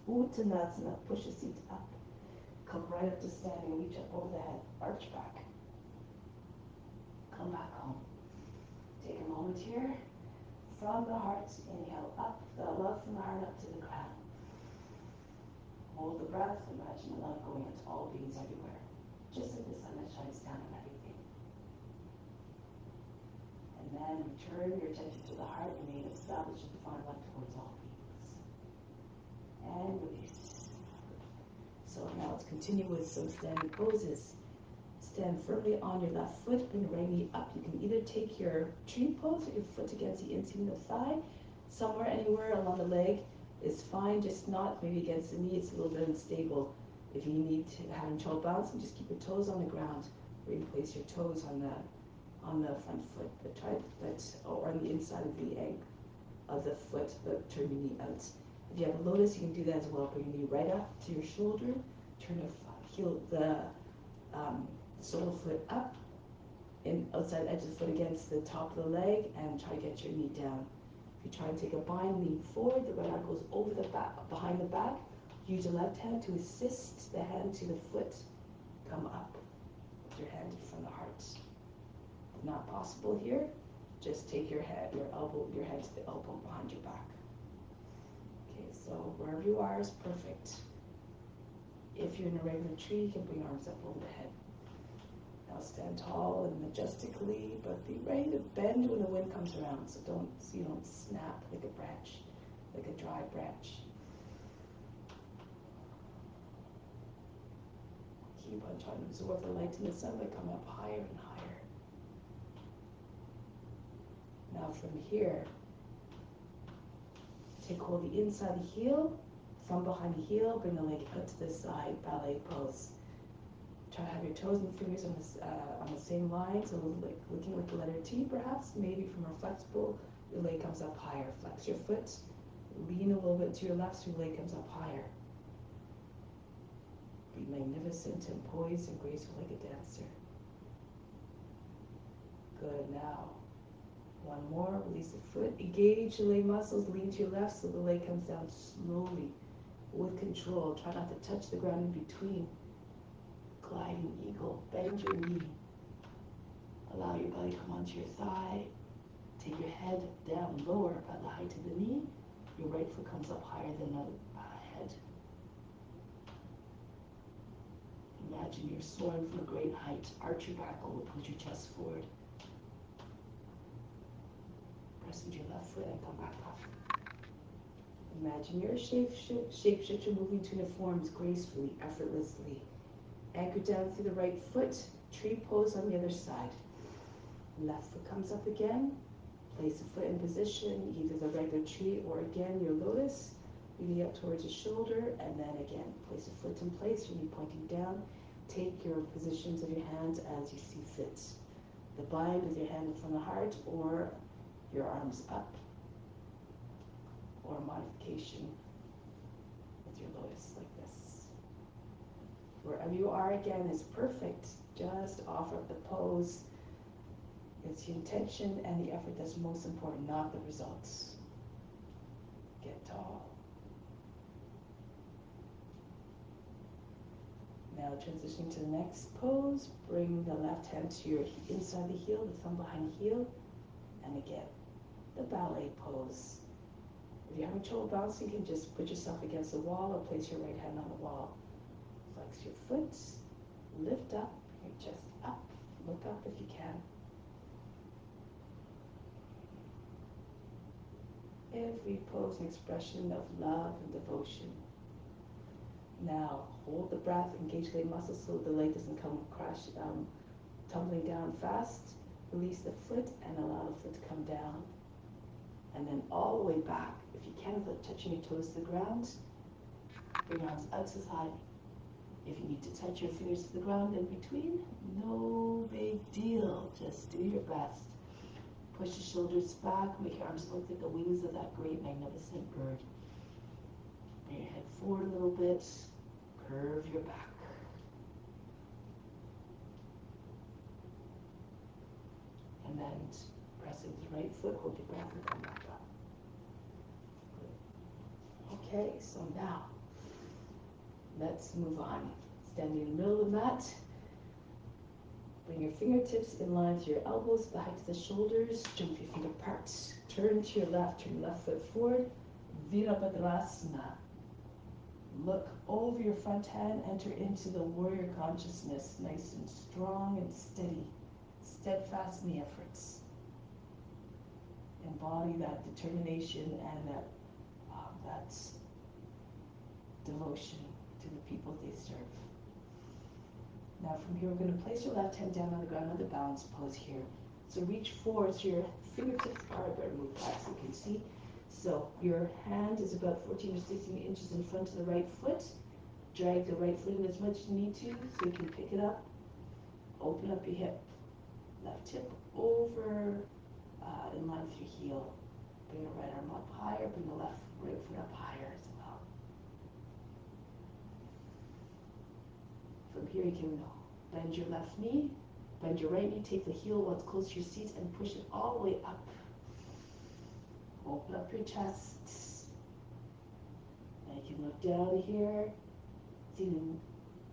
Uttanasana, push the seat up. Come right up to standing, reach up over the head, arch back. Come back home. Take a moment here. From the heart, inhale up, the love from the heart up to the crown. Hold the breath, imagine the love going into all beings everywhere. Just like the sun that shines down on everything. And then return your attention to the heart. Remain established in far left towards all beings. And release. So now let's continue with some standing poses. Stand firmly on your left foot, bring the right knee up. You can either take your tree pose with your foot against the inseam of the thigh, somewhere, anywhere along the leg is fine, just not maybe against the knee, it's a little bit unstable. If you need to have trouble balancing, just keep your toes on the ground, or you can place your toes on the front foot, but try that, or on the inside of the egg of the foot, but turn your knee out. If you have a lotus, you can do that as well. Bring your knee right up to your shoulder, turn the sole of the foot up, and outside edge of the foot against the top of the leg, and try to get your knee down. If you try and take a bind, lean forward, the right arm goes over the back, behind the back. Use your left hand to assist the hand to the foot. Come up with your hand in front of the heart. If not possible here, just take your head to the elbow behind your back. Okay, so wherever you are is perfect. If you're in a regular tree, you can bring arms up over the head. Now stand tall and majestically, but be ready to bend when the wind comes around. So you don't snap like a branch, like a dry branch. Keep on trying to absorb the light in the sunlight, come up higher and higher. Now from here, take hold of the inside of the heel, thumb behind the heel, bring the leg out to the side, ballet pose. Try to have your toes and fingers on the same line, so like looking like the letter T perhaps, maybe from more flexible, your leg comes up higher. Flex your foot, lean a little bit to your left so your leg comes up higher. Be magnificent and poised and graceful like a dancer. Good, now. One more, release the foot, engage your leg muscles, lean to your left so the leg comes down slowly, with control. Try not to touch the ground in between. Gliding eagle, bend your knee. Allow your belly to come onto your thigh. Take your head down lower by the height of the knee. Your right foot comes up higher than the head. Imagine you're soaring from a great height. Arch your back, or push your chest forward. Press into your left foot and come back up. Imagine you're a shapeshifter moving to new forms gracefully, effortlessly. Anchor down through the right foot, tree pose on the other side. Left foot comes up again. Place the foot in position, either the regular tree or again your lotus. Your knee up towards your shoulder, and then again, place your foot in place, your knee pointing down. Take your positions of your hands as you see fit. The bind with your hand in front of the heart, or your arms up, or a modification with your lotus like this. Wherever you are again is perfect. Just offer up the pose. It's the intention and the effort that's most important, not the results. Get tall. Now transitioning to the next pose. Bring the left hand to your inside the heel, the thumb behind the heel. And again, the ballet pose. If you're having trouble bouncing, you can just put yourself against the wall or place your right hand on the wall. Flex your foot, lift up, your chest up, look up if you can. Every pose an expression of love and devotion. Now, hold the breath, engage the leg muscles so the leg doesn't come tumbling down fast. Release the foot and allow the foot to come down. And then all the way back. If you can, without touching your toes to the ground, bring your arms out to the side. If you need to touch your fingers to the ground in between, no big deal. Just do your best. Push your shoulders back, make your arms look like the wings of that great, magnificent bird. Bring your head forward a little bit, curve your back. And then press into the right foot, hold your breath and come back up. Good. Okay, so now, let's move on. Standing in the middle of the mat. Bring your fingertips in line with your elbows, the height of the shoulders. Jump your feet apart. Turn to your left. Turn your left foot forward. Virabhadrasana. Look over your front hand. Enter into the warrior consciousness. Nice and strong and steady. Steadfast in the efforts. body that determination and that devotion to the people they serve. Now from here, we're going to place your left hand down on the ground, another balance pose here. So reach forward, so your fingertips are better move back so you can see. So your hand is about 14 or 16 inches in front of the right foot. Drag the right foot in as much as you need to so you can pick it up. Open up your hip. Left hip over in line with your heel. Bring the right arm up higher, bring the right foot up higher as well. From here you can bend your left knee, bend your right knee, take the heel while it's close to your seat and push it all the way up. Open up your chest. And you can look down here. So you can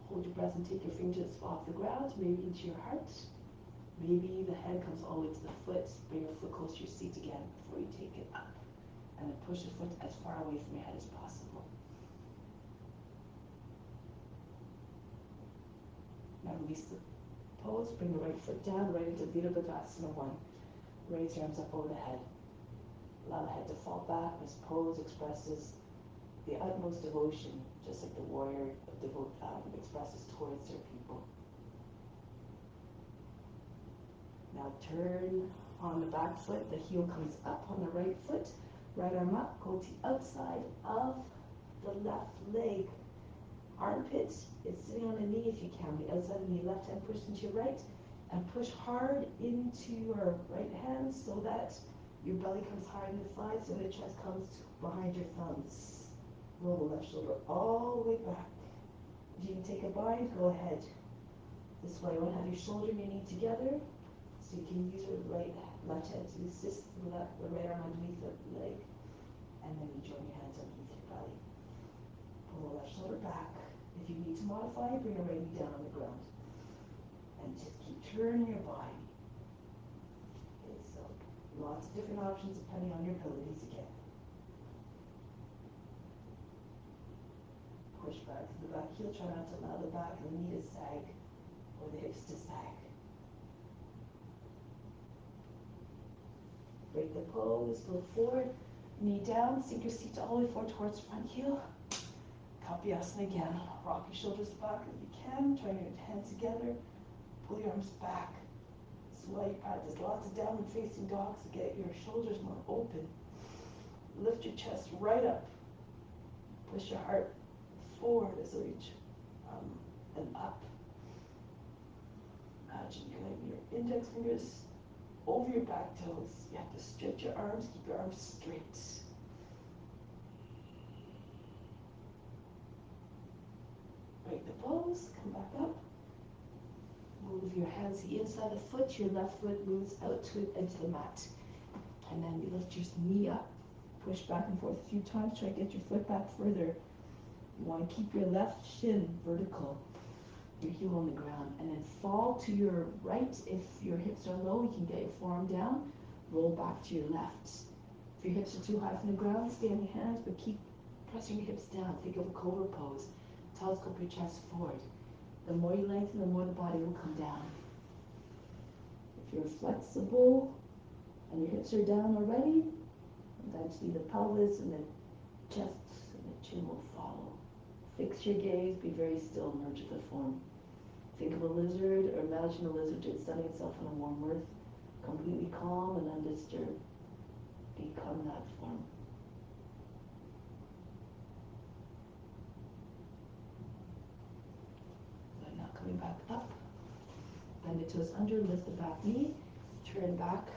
hold your breath and take your fingertips off the ground, maybe into your heart. Maybe the head comes all the way to the foot. Bring your foot close to your seat again before you take it up. And then push the foot as far away from your head as possible. Now release the pose. Bring the right foot down, right into Virabhadrasana 1. Raise your arms up over the head. Allow the head to fall back. This pose expresses the utmost devotion, just like the warrior expresses towards their people. Now turn on the back foot, the heel comes up on the right foot, right arm up, go to the outside of the left leg. Armpit is sitting on the knee if you can, the outside of the knee, left hand pushed into your right, and push hard into your right hand so that your belly comes hard in the thighs and the chest comes behind your thumbs. Roll the left shoulder all the way back. If you can take a bind, go ahead. This way you want to have your shoulder and your knee together. So you can use your left hand to assist the right arm underneath the leg. And then you join your hands underneath your belly. Pull the left shoulder back. If you need to modify, bring your right knee down on the ground. And just keep turning your body. Okay, so lots of different options depending on your abilities again. Push back to the back heel. Try not to allow the back of the knee to sag or the hips to sag. Break the pose, look forward, knee down, sink your seat all the way forward towards front heel. Kapyasana again. Rock your shoulders back if you can. Try your hands together. Pull your arms back. This is why you practice lots of downward facing dogs to get your shoulders more open. Lift your chest right up. Push your heart forward as you reach and up. Imagine you have your index fingers over your back toes. You have to stretch your arms, keep your arms straight. Break the pose, come back up. Move your hands to the inside of the foot. Your left foot moves out to it into the mat. And then you lift your knee up. Push back and forth a few times. Try to get your foot back further. You want to keep your left shin vertical. Your heel on the ground, and then fall to your right. If your hips are low, you can get your forearm down, roll back to your left. If your hips are too high from the ground, stay on your hands, but keep pressing your hips down. Think of a cobra pose. Telescope your chest forward. The more you lengthen, the more the body will come down. If you're flexible and your hips are down already, eventually the pelvis and the chest and the chin will follow. Fix your gaze, be very still, merge with the form. Think of a lizard, or imagine a lizard just sunning itself on a warm earth, completely calm and undisturbed. Become that form. Good, now coming back up. Bend the toes under, lift the back knee, turn back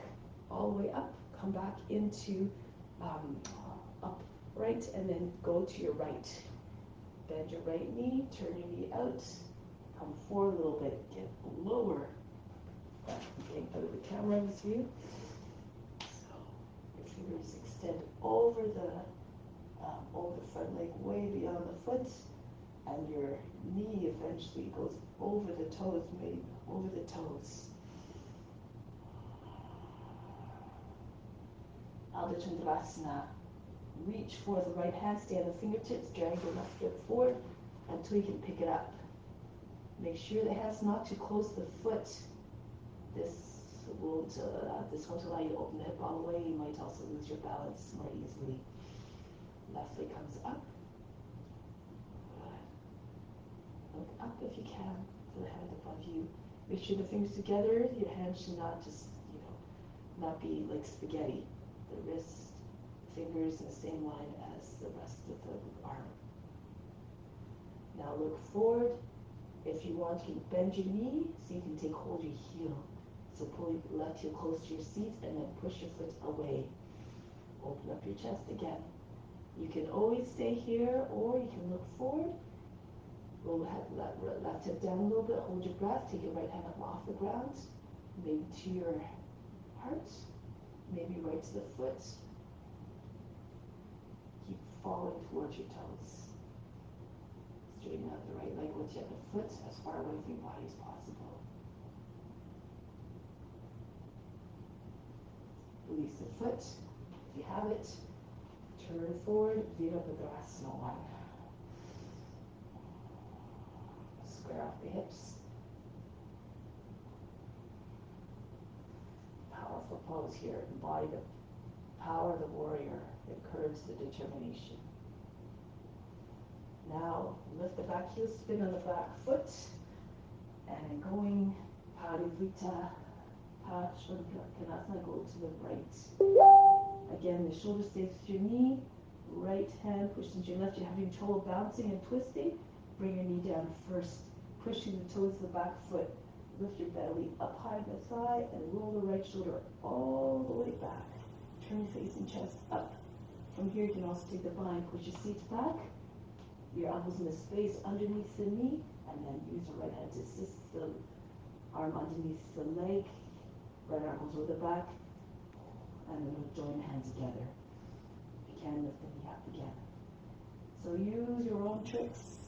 all the way up, come back into upright, and then go to your right. Bend your right knee, turn your knee out, come forward a little bit, get lower. Getting out of the camera view. So your fingers extend over the front leg, way beyond the foot, and your knee eventually goes over the toes, maybe over the toes. Ardha Chandrasana. Reach for the right hand, stay on the fingertips, drag your left foot forward until you can pick it up. Make sure the hand's not too close to the foot. This This won't allow you to open the hip all the way. You might also lose your balance more easily. Left leg comes up. Look up if you can, to the hand above you. Make sure the fingers together. Your hands should not just, not be like spaghetti. The wrist, fingers in the same line as the rest of the arm. Now look forward. If you want, you can bend your knee so you can take hold of your heel. So pull your left heel close to your seat and then push your foot away. Open up your chest again. You can always stay here or you can look forward. Roll the left hip down a little bit, hold your breath, take your right hand up off the ground, maybe to your heart, maybe right to the foot. Keep falling towards your toes. Straighten out the right leg with your other foot as far away from your body as possible. Release the foot, if you have it. Turn forward, Virabhadrasana 1. Square off the hips. Powerful pose here. Embody the power of the warrior. Encourage the determination. Now lift the back heel, spin on the back foot, and going Parivita Padasvanasana, go to the right. Again, the shoulder stays with your knee. Right hand pushes into your left. You're having trouble bouncing and twisting. Bring your knee down first. Pushing the toes of the back foot. Lift your belly up high in the thigh and roll the right shoulder all the way back. Turn facing chest up. From here, you can also take the bind, push your seat back. Your elbows in the space underneath the knee, and then use your right hand to assist the arm underneath the leg. Right arm goes over the back, and then we'll join the hands together. If you can, lift the knee up again. So use your own tricks.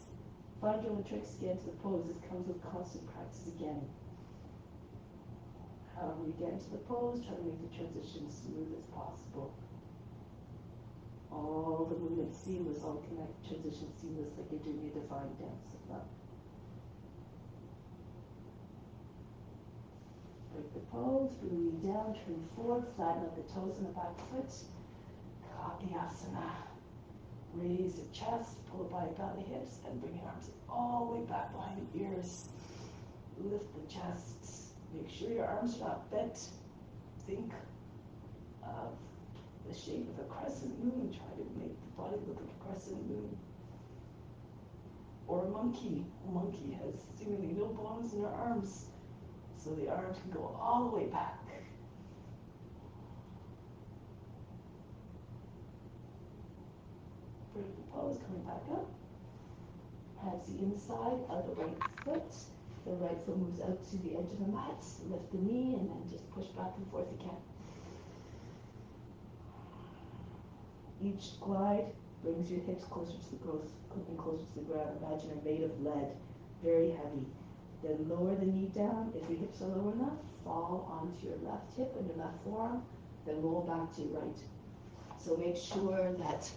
Find your own tricks to get into the pose. This comes with constant practice again. However you get into the pose, try to make the transition smooth as possible. All the movements seamless, all connect, transition seamless, like you're doing a divine dance of love. Break the pose, bring the knee down, turn forward, flatten out the toes and the back foot. Copy asana. Raise the chest, pull the body by the hips, and bring your arms all the way back behind the ears. Lift the chest. Make sure your arms are not bent. Think of the shape of a crescent moon. Try to make the body look like a crescent moon. Or a monkey. A monkey has seemingly no bones in their arms, so the arms can go all the way back. Break the pose, coming back up. Hands the inside of the right foot. The right foot moves out to the edge of the mat. Lift the knee and then just push back and forth again. Each glide brings your hips closer to the growth, coming closer to the ground. Imagine they're made of lead, very heavy. Then lower the knee down. If your hips are low enough, fall onto your left hip and your left forearm. Then roll back to your right. So make sure that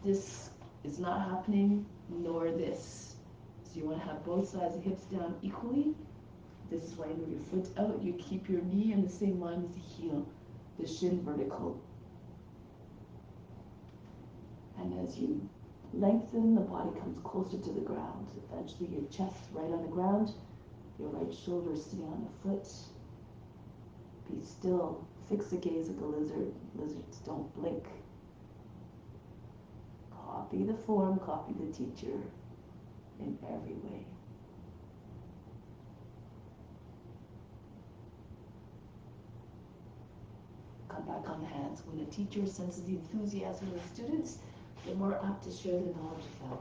this is not happening, nor this. So you want to have both sides of the hips down equally. This is why you move your foot out. You keep your knee in the same line as the heel, the shin vertical. And as you lengthen, the body comes closer to the ground. Eventually your chest right on the ground, your right shoulder is sitting on the foot. Be still. Fix the gaze like a lizard. Lizards don't blink. Copy the form, copy the teacher in every way. Come back on the hands. When a teacher senses the enthusiasm of the students, they're more apt to share the knowledge of them.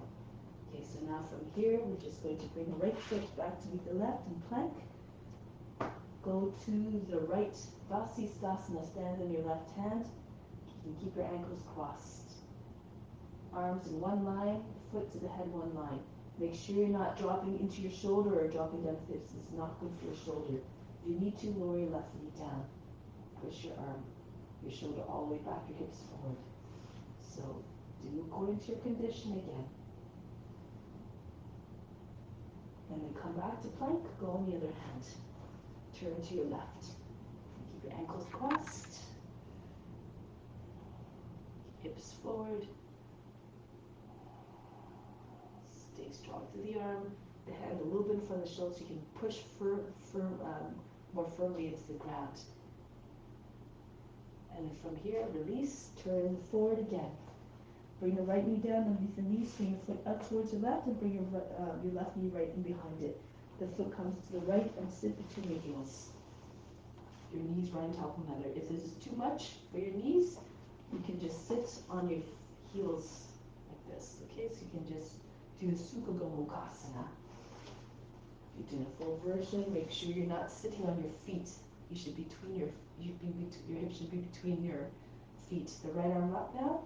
Okay, so now from here, we're just going to bring the right foot back to meet the left and plank. Go to the right Vasisthasana, stand on your left hand. You can keep your ankles crossed. Arms in one line, foot to the head, one line. Make sure you're not dropping into your shoulder or dropping down to this. This is not good for your shoulder. If you need to, lower your left knee down. Push your arm, your shoulder all the way back, your hips forward. So do according to your condition again. And then come back to plank, go on the other hand. Turn to your left. Your ankles crossed, hips forward, stay strong through the arm, the hand a little bit in front of the shoulder so you can push more firmly into the ground. And then from here, release, turn forward again. Bring the right knee down underneath the knee, swing your foot up towards your left, and bring your left knee right in behind it. The foot comes to the right and sit between your heels. Your knees right on top of one another. If this is too much for your knees, you can just sit on your heels like this. Okay, so you can just do the Sukha Gomukhasana. If you're doing a full version, make sure you're not sitting on your feet. You should be your hips should be between your feet. The right arm up now.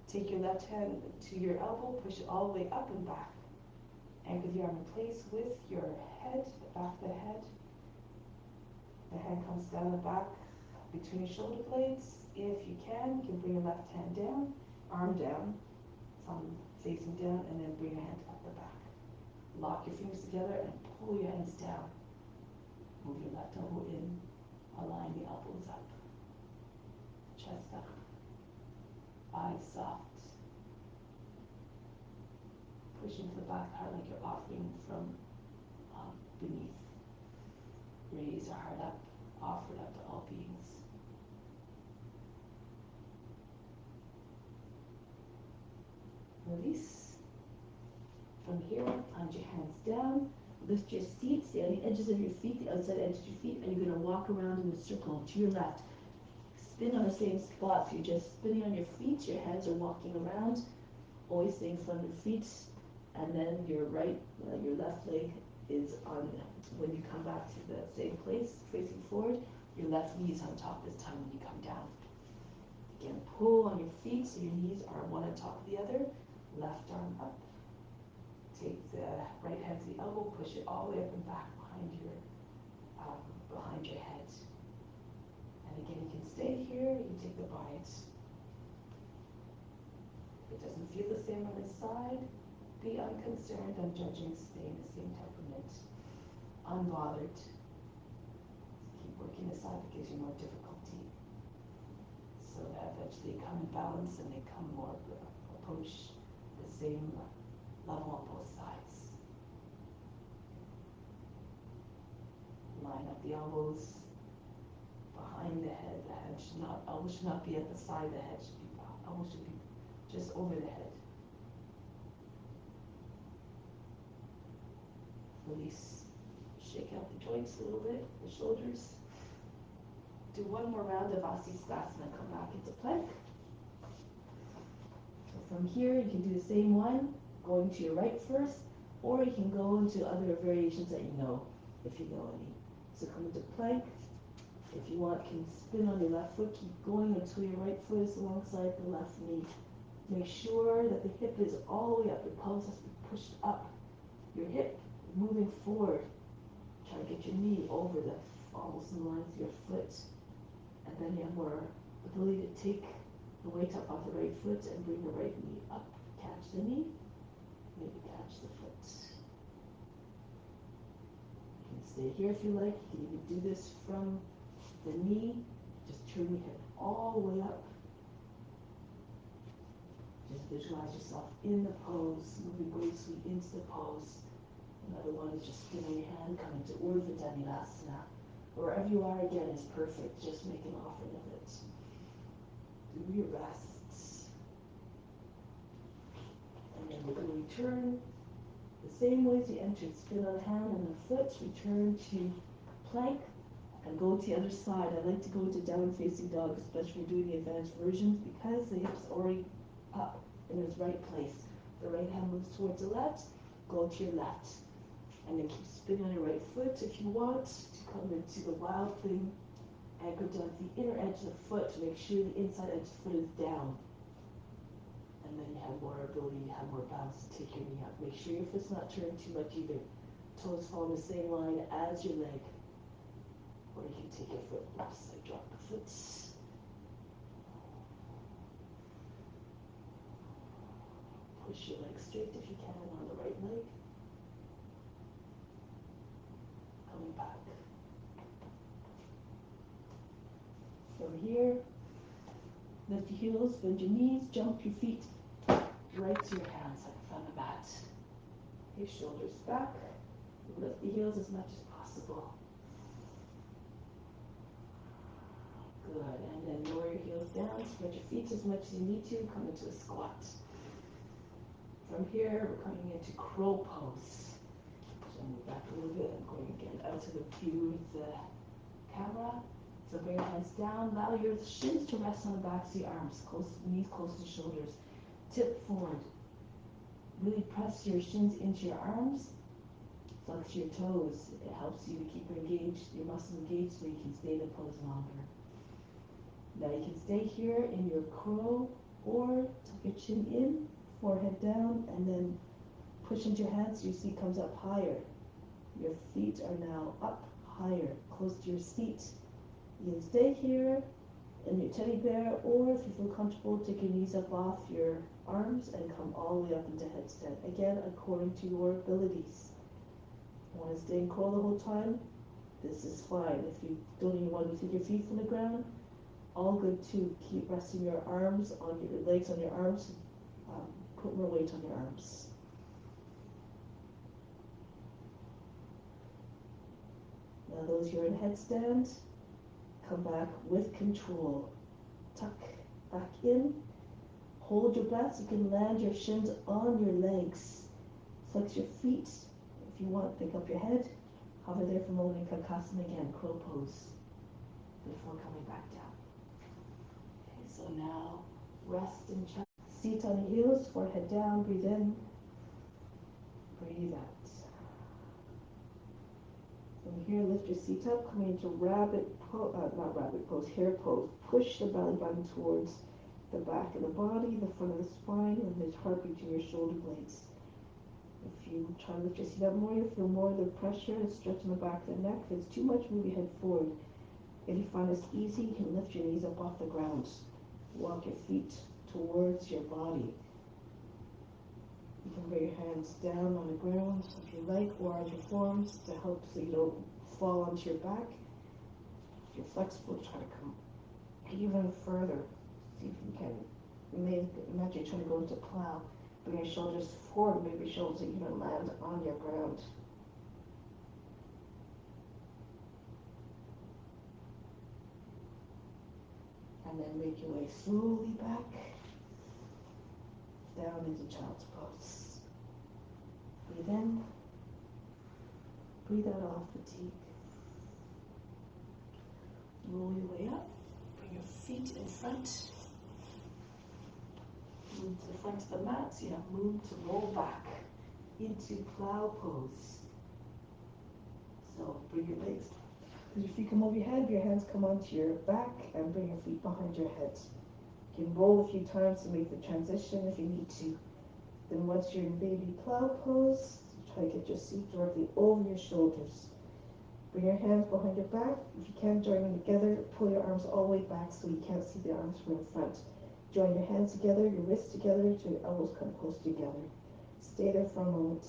Take your left hand to your elbow, push it all the way up and back. Anchor the arm in place with your head, the back of the head. The hand comes down the back between your shoulder blades. If you can bring your left hand down, arm down, thumb facing down, and then bring your hand up the back. Lock your fingers together and pull your hands down. Move your left elbow in, align the elbows up, chest up, eyes soft. Push into the back heart like you're offering from beneath. Raise your heart up, offer it up to all beings. Release. From here, plant your hands down. Lift your feet, stay on the edges of your feet, the outside edges of your feet, and you're going to walk around in a circle to your left. Spin on the same spot. So you're just spinning on your feet, your hands are walking around, always staying in front of your feet, and then your left leg is on, when you come back to the same place, facing forward, your left knee is on top this time when you come down. Again, pull on your feet so your knees are one on top of the other, left arm up. Take the right hand to the elbow, push it all the way up and back behind your head. And again, you can stay here, you can take the bind. If it doesn't feel the same on this side, be unconcerned, unjudging, stay in the same temperament. Unbothered. Keep working the side that gives you more difficulty. So that eventually they come in balance and they come more, approach the same level on both sides. Line up the elbows behind the head. The head should not, elbows should not be at the side. The head should be, elbows should be just over the head. Release. Shake out the joints a little bit, the shoulders. Do one more round of Asistasana. Come back into plank. So from here, you can do the same one, going to your right first, or you can go into other variations that you know, if you know any. So come into plank. If you want, can spin on your left foot. Keep going until your right foot is alongside the left knee. Make sure that the hip is all the way up. Your pelvis has to be pushed up. Your hip moving forward. Try to get your knee over almost in line with your foot. And then you have more ability to take the weight up off the right foot and bring the right knee up. Catch the knee, maybe catch the foot. You can stay here if you like. You can even do this from the knee. Just turn your hip all the way up. Just visualize yourself in the pose, moving gracefully into the pose. Another one is just spin on your hand, coming to Urdhva Dhanurasana. Wherever you are, again, is perfect. Just make an offering of it. Do your best. And then we're going to return the same way as you entered. Spin on the hand and the foot. Return to plank and go to the other side. I like to go to downward facing dog, especially when doing the advanced versions, because the hips are already up in its right place. The right hand moves towards the left. Go to your left. And then keep spinning on your right foot. If you want to come into the wild thing, anchor down to the inner edge of the foot to make sure the inside edge of the foot is down. And then you have more ability, you have more balance to take your knee up. Make sure your foot's not turned too much either. Toes fall in the same line as your leg. Or you can take your foot left side, drop the foot. Push your leg straight if you can on the right leg. Coming back. here, lift your heels, bend your knees, jump your feet right to your hands like on the mat. Your shoulders back, lift the heels as much as possible. Good, and then lower your heels down, spread your feet as much as you need to, come into a squat. From here, we're coming into crow pose. So move back a little bit, I'm going again out to the view of the camera. So bring your hands down, allow your shins to rest on the backs of your arms, close, knees close to the shoulders. Tip forward. Really press your shins into your arms, flex your toes. It helps you to keep your muscles engaged so you can stay in the pose longer. Now you can stay here in your crow or tuck your chin in, forehead down, and then push into your hands so your seat comes up higher. Your feet are now up higher, close to your seat. You can stay here in your teddy bear, or if you feel comfortable, take your knees up off your arms and come all the way up into headstand. Again, according to your abilities. You want to stay in crow the whole time? This is fine. If you don't even want to take your feet from the ground, all good too. Keep resting your arms on your legs on your arms. Put more weight on your arms. Now those who are in headstand, come back with control. Tuck back in. Hold your breath. You can land your shins on your legs. Flex your feet. If you want, pick up your head. Hover there for a moment in Kakasana again, crow pose, before coming back down. Okay, so now rest and check. Seat on your heels, forehead down, breathe in, breathe out. From here, lift your seat up, coming into hare pose. Push the belly button towards the back of the body, the front of the spine, and the heart between your shoulder blades. If you try to lift your seat up more, you'll feel more of the pressure and stretch in the back of the neck. If it's too much, move your head forward. If you find this easy, you can lift your knees up off the ground. Walk your feet towards your body. You can bring your hands down on the ground if you like, or on your forearms to help so you don't fall onto your back. If you're flexible, try to come even further. See if you can. Imagine you're trying to go into plow. Bring your shoulders forward, move your shoulders so you can land on your ground. And then make your way slowly back down into child's pose. Breathe in, breathe out all fatigue. Roll your way up, bring your feet in front. Move to the front of the mat, so you have room to roll back into plow pose. So bring your legs, your feet come over your head, your hands come onto your back, and bring your feet behind your head. You can roll a few times to make the transition if you need to. Then once you're in baby plow pose, try to get your seat directly over your shoulders. Bring your hands behind your back. If you can't join them together, pull your arms all the way back so you can't see the arms from in front. Join your hands together, your wrists together, so your elbows come close together. Stay there for a moment.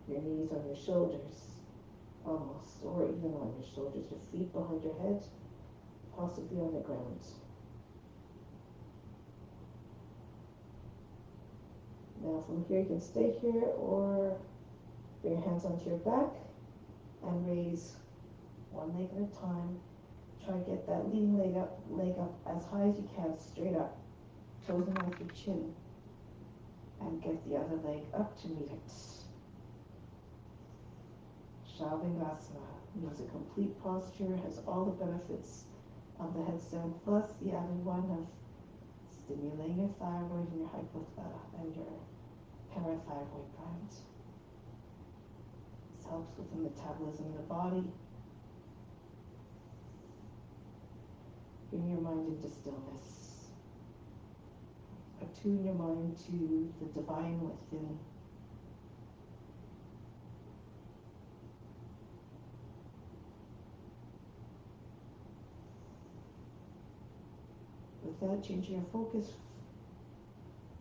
Your knees on your shoulders, almost, or even on your shoulders. Your feet behind your head, possibly on the ground. Now from here, you can stay here or bring your hands onto your back and raise one leg at a time. Try to get that leading leg up as high as you can, straight up, toes in line with your chin, and get the other leg up to meet it. Shavasana means a complete posture, has all the benefits of the headstand, plus the added one of stimulating your thyroid and your parathyroid gland. This helps with the metabolism in the body. Bring your mind into stillness. Attune your mind to the divine within. With that, change your focus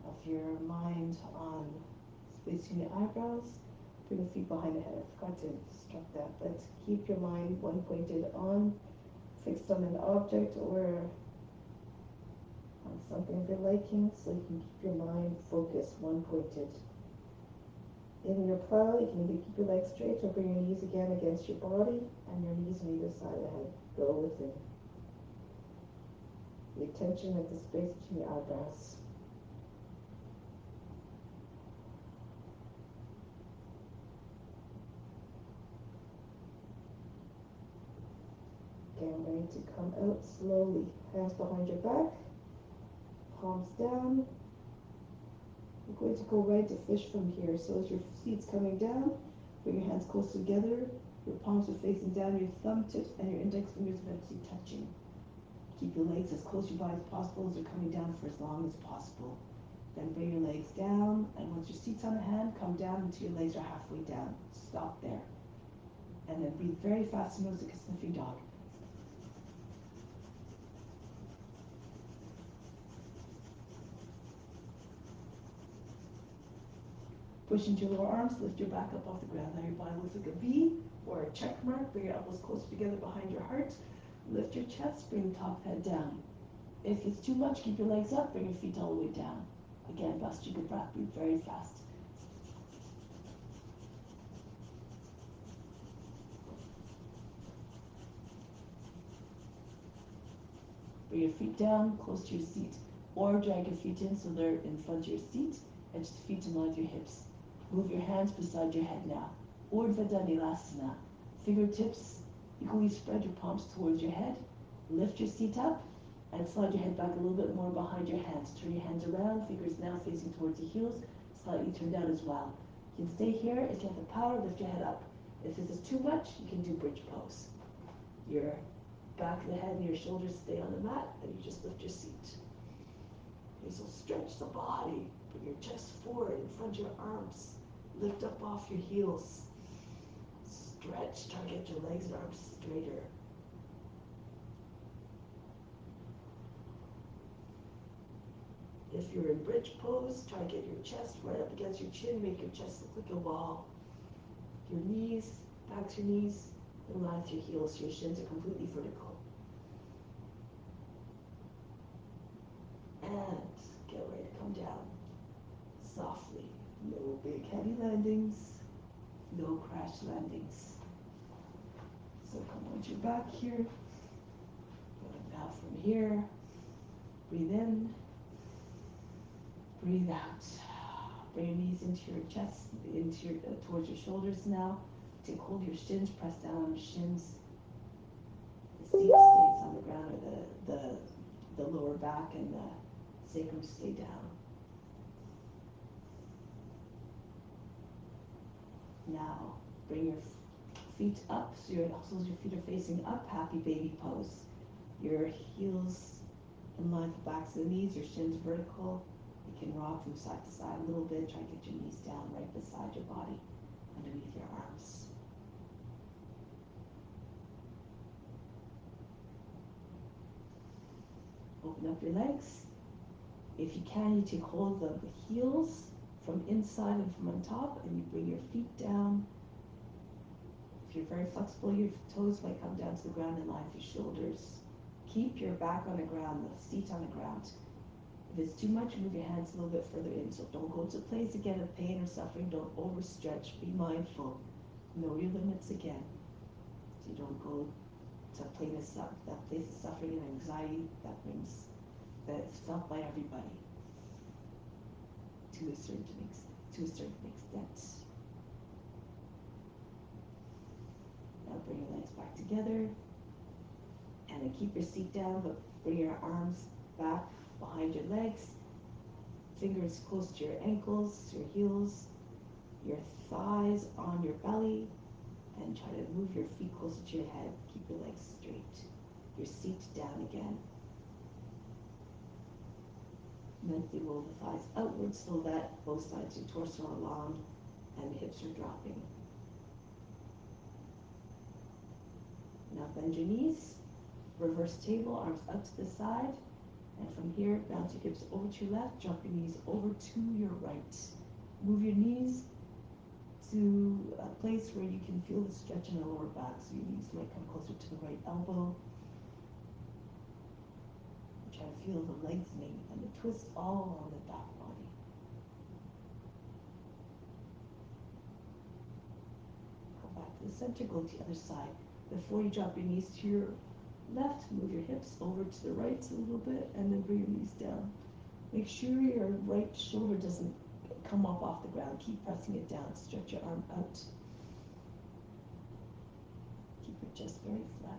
of your mind on spacing your eyebrows. Bring the feet behind the head. I forgot to instruct that, but keep your mind one pointed on fixed on an object or on something of your liking, so you can keep your mind focused, one pointed. In your plow, you can either keep your legs straight or bring your knees again against your body and your knees on either side of the head. Go within. The attention of the space between your eyebrows. Again, we're going to come out slowly. Hands behind your back, palms down. You're going to go right to fish from here. So as your feet's coming down, bring your hands close together. Your palms are facing down, your thumb tips and your index fingers meant to be touching. Keep your legs as close to your body as possible as they're coming down for as long as possible. Then bring your legs down, and once your seat's on a hand, come down until your legs are halfway down. Stop there. And then breathe very fast and nose like a sniffing dog. Push into your lower arms, lift your back up off the ground. Now your body looks like a V or a check mark. Bring your elbows closer together behind your heart. Lift your chest, bring the top head down. If it's too much, keep your legs up, bring your feet all the way down. Again, bust your good breath, breathe very fast. Bring your feet down, close to your seat, or drag your feet in so they're in front of your seat, and just feet in line with your hips. Move your hands beside your head now. Urdhva Dhanurasana. Fingertips, equally spread your palms towards your head. Lift your seat up, and slide your head back a little bit more behind your hands. Turn your hands around, fingers now facing towards the heels, slightly turned down as well. You can stay here. If you have the power, lift your head up. If this is too much, you can do bridge pose. Your back of the head and your shoulders stay on the mat, and you just lift your seat. Okay, so stretch the body. Bring your chest forward in front of your arms. Lift up off your heels. Stretch. Try to get your legs and arms straighter. If you're in bridge pose, try to get your chest right up against your chin. Make your chest look like a wall. Your knees, back to your knees, in line with your heels. Your shins are completely vertical. And get ready to come down softly. No big heavy landings. No crash landings. So come onto your back here. Now from here, breathe in. Breathe out. Bring your knees into your chest, towards your shoulders now. Take hold of your shins, press down on your shins. The seat stays on the ground, or the lower back and the sacrum stay down. Now, bring your feet up, so your feet are facing up, happy baby pose. Your heels in line with the backs of the knees, your shins vertical. You can rock from side to side a little bit. Try to get your knees down right beside your body, underneath your arms. Open up your legs. If you can, you take hold of the heels from inside and from on top, and you bring your feet down. If you're very flexible, your toes might come down to the ground in line with your shoulders. Keep your back on the ground, the seat on the ground. If it's too much, move your hands a little bit further in. So don't go to a place again of pain or suffering. Don't overstretch. Be mindful. Know your limits again. So you don't go to that place of suffering and anxiety that's felt by everybody to a certain extent. Now bring your legs back together, and then keep your seat down, but bring your arms back behind your legs, fingers close to your ankles, your heels, your thighs on your belly, and try to move your feet closer to your head. Keep your legs straight. Your seat down again. Mentally roll the thighs outwards so that both sides of your torso are long and the hips are dropping. Now bend your knees, reverse table, arms up to the side, and from here, bounce your hips over to your left, drop your knees over to your right. Move your knees to a place where you can feel the stretch in the lower back, so your knees might come closer to the right elbow. Try to feel the lengthening and the twist all along the back body. Come back to the center, go to the other side. Before you drop your knees to your left, move your hips over to the right a little bit, and then bring your knees down. Make sure your right shoulder doesn't come up off the ground. Keep pressing it down. Stretch your arm out. Keep your chest very flat.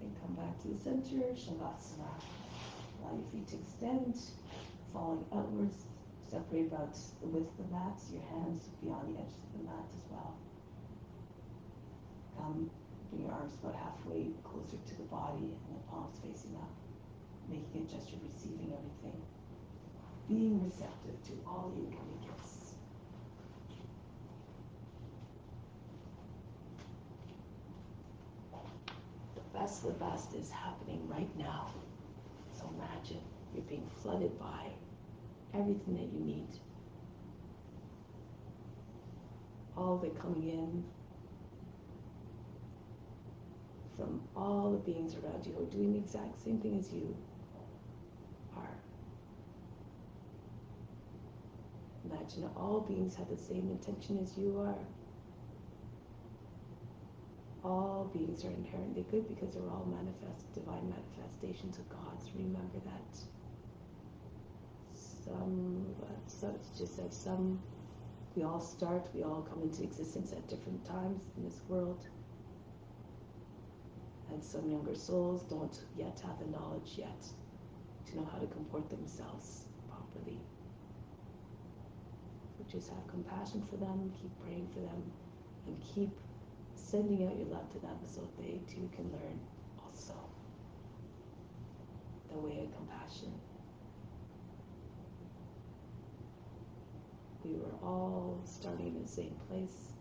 Then come back to the center, Shavasana. Allow your feet to extend, falling outwards. Separate about the width of the mat, your hands beyond the edge of the mat as well. Come, bring your arms about halfway closer to the body and the palms facing up, making it just you're receiving everything. Being receptive to all the incoming gifts. The best is happening right now. So imagine you're being flooded by everything that you need. All of it coming in from all the beings around you who are doing the exact same thing as you are. Imagine that all beings have the same intention as you are. All beings are inherently good because they're all divine manifestations of gods. Remember that. We all start, we all come into existence at different times in this world. And some younger souls don't yet have the knowledge yet to know how to comport themselves properly. So just have compassion for them, keep praying for them, and keep sending out your love to them so they too can learn also the way of compassion. We were all starting in the same place.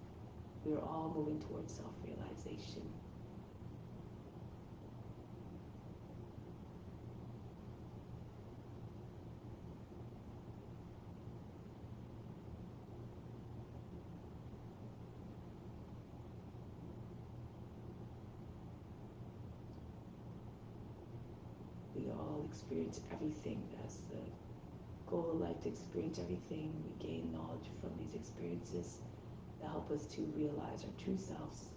We were all moving towards self-realization. We all experience everything. That's the goal of life, to experience everything. We gain knowledge from these experiences that help us to realize our true selves,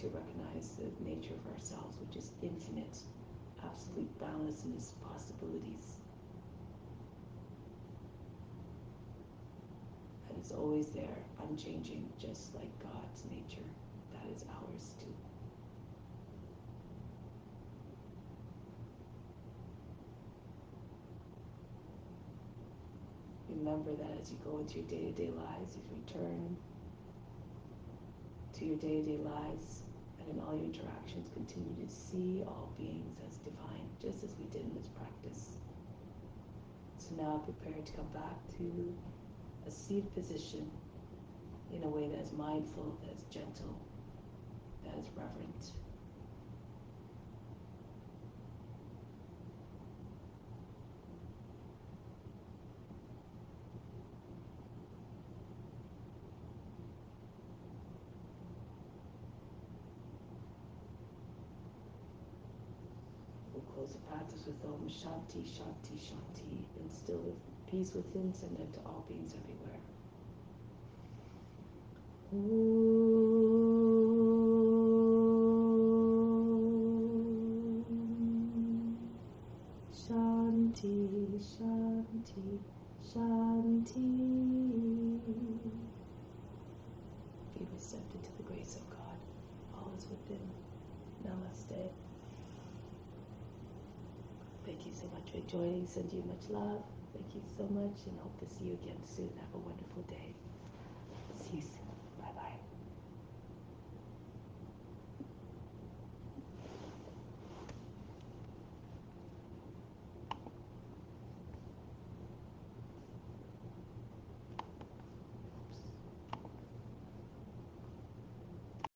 to recognize the nature of ourselves, which is infinite, absolute boundlessness, possibilities. And it's always there, unchanging, just like God's nature. That is ours too. Remember that as you go into your day-to-day lives, you return to your day-to-day lives, and in all your interactions, continue to see all beings as divine, just as we did in this practice. So now prepare to come back to a seated position in a way that is mindful, that is gentle, that is reverent. Close the practice with Om Shanti, Shanti, Shanti. Instill with peace within, send it to all beings everywhere. Shanti, Shanti, Shanti. Be receptive to the grace of God. All is within. Namaste. Thank you so much for joining. Send you much love. Thank you so much, and hope to see you again soon. Have a wonderful day. See you soon.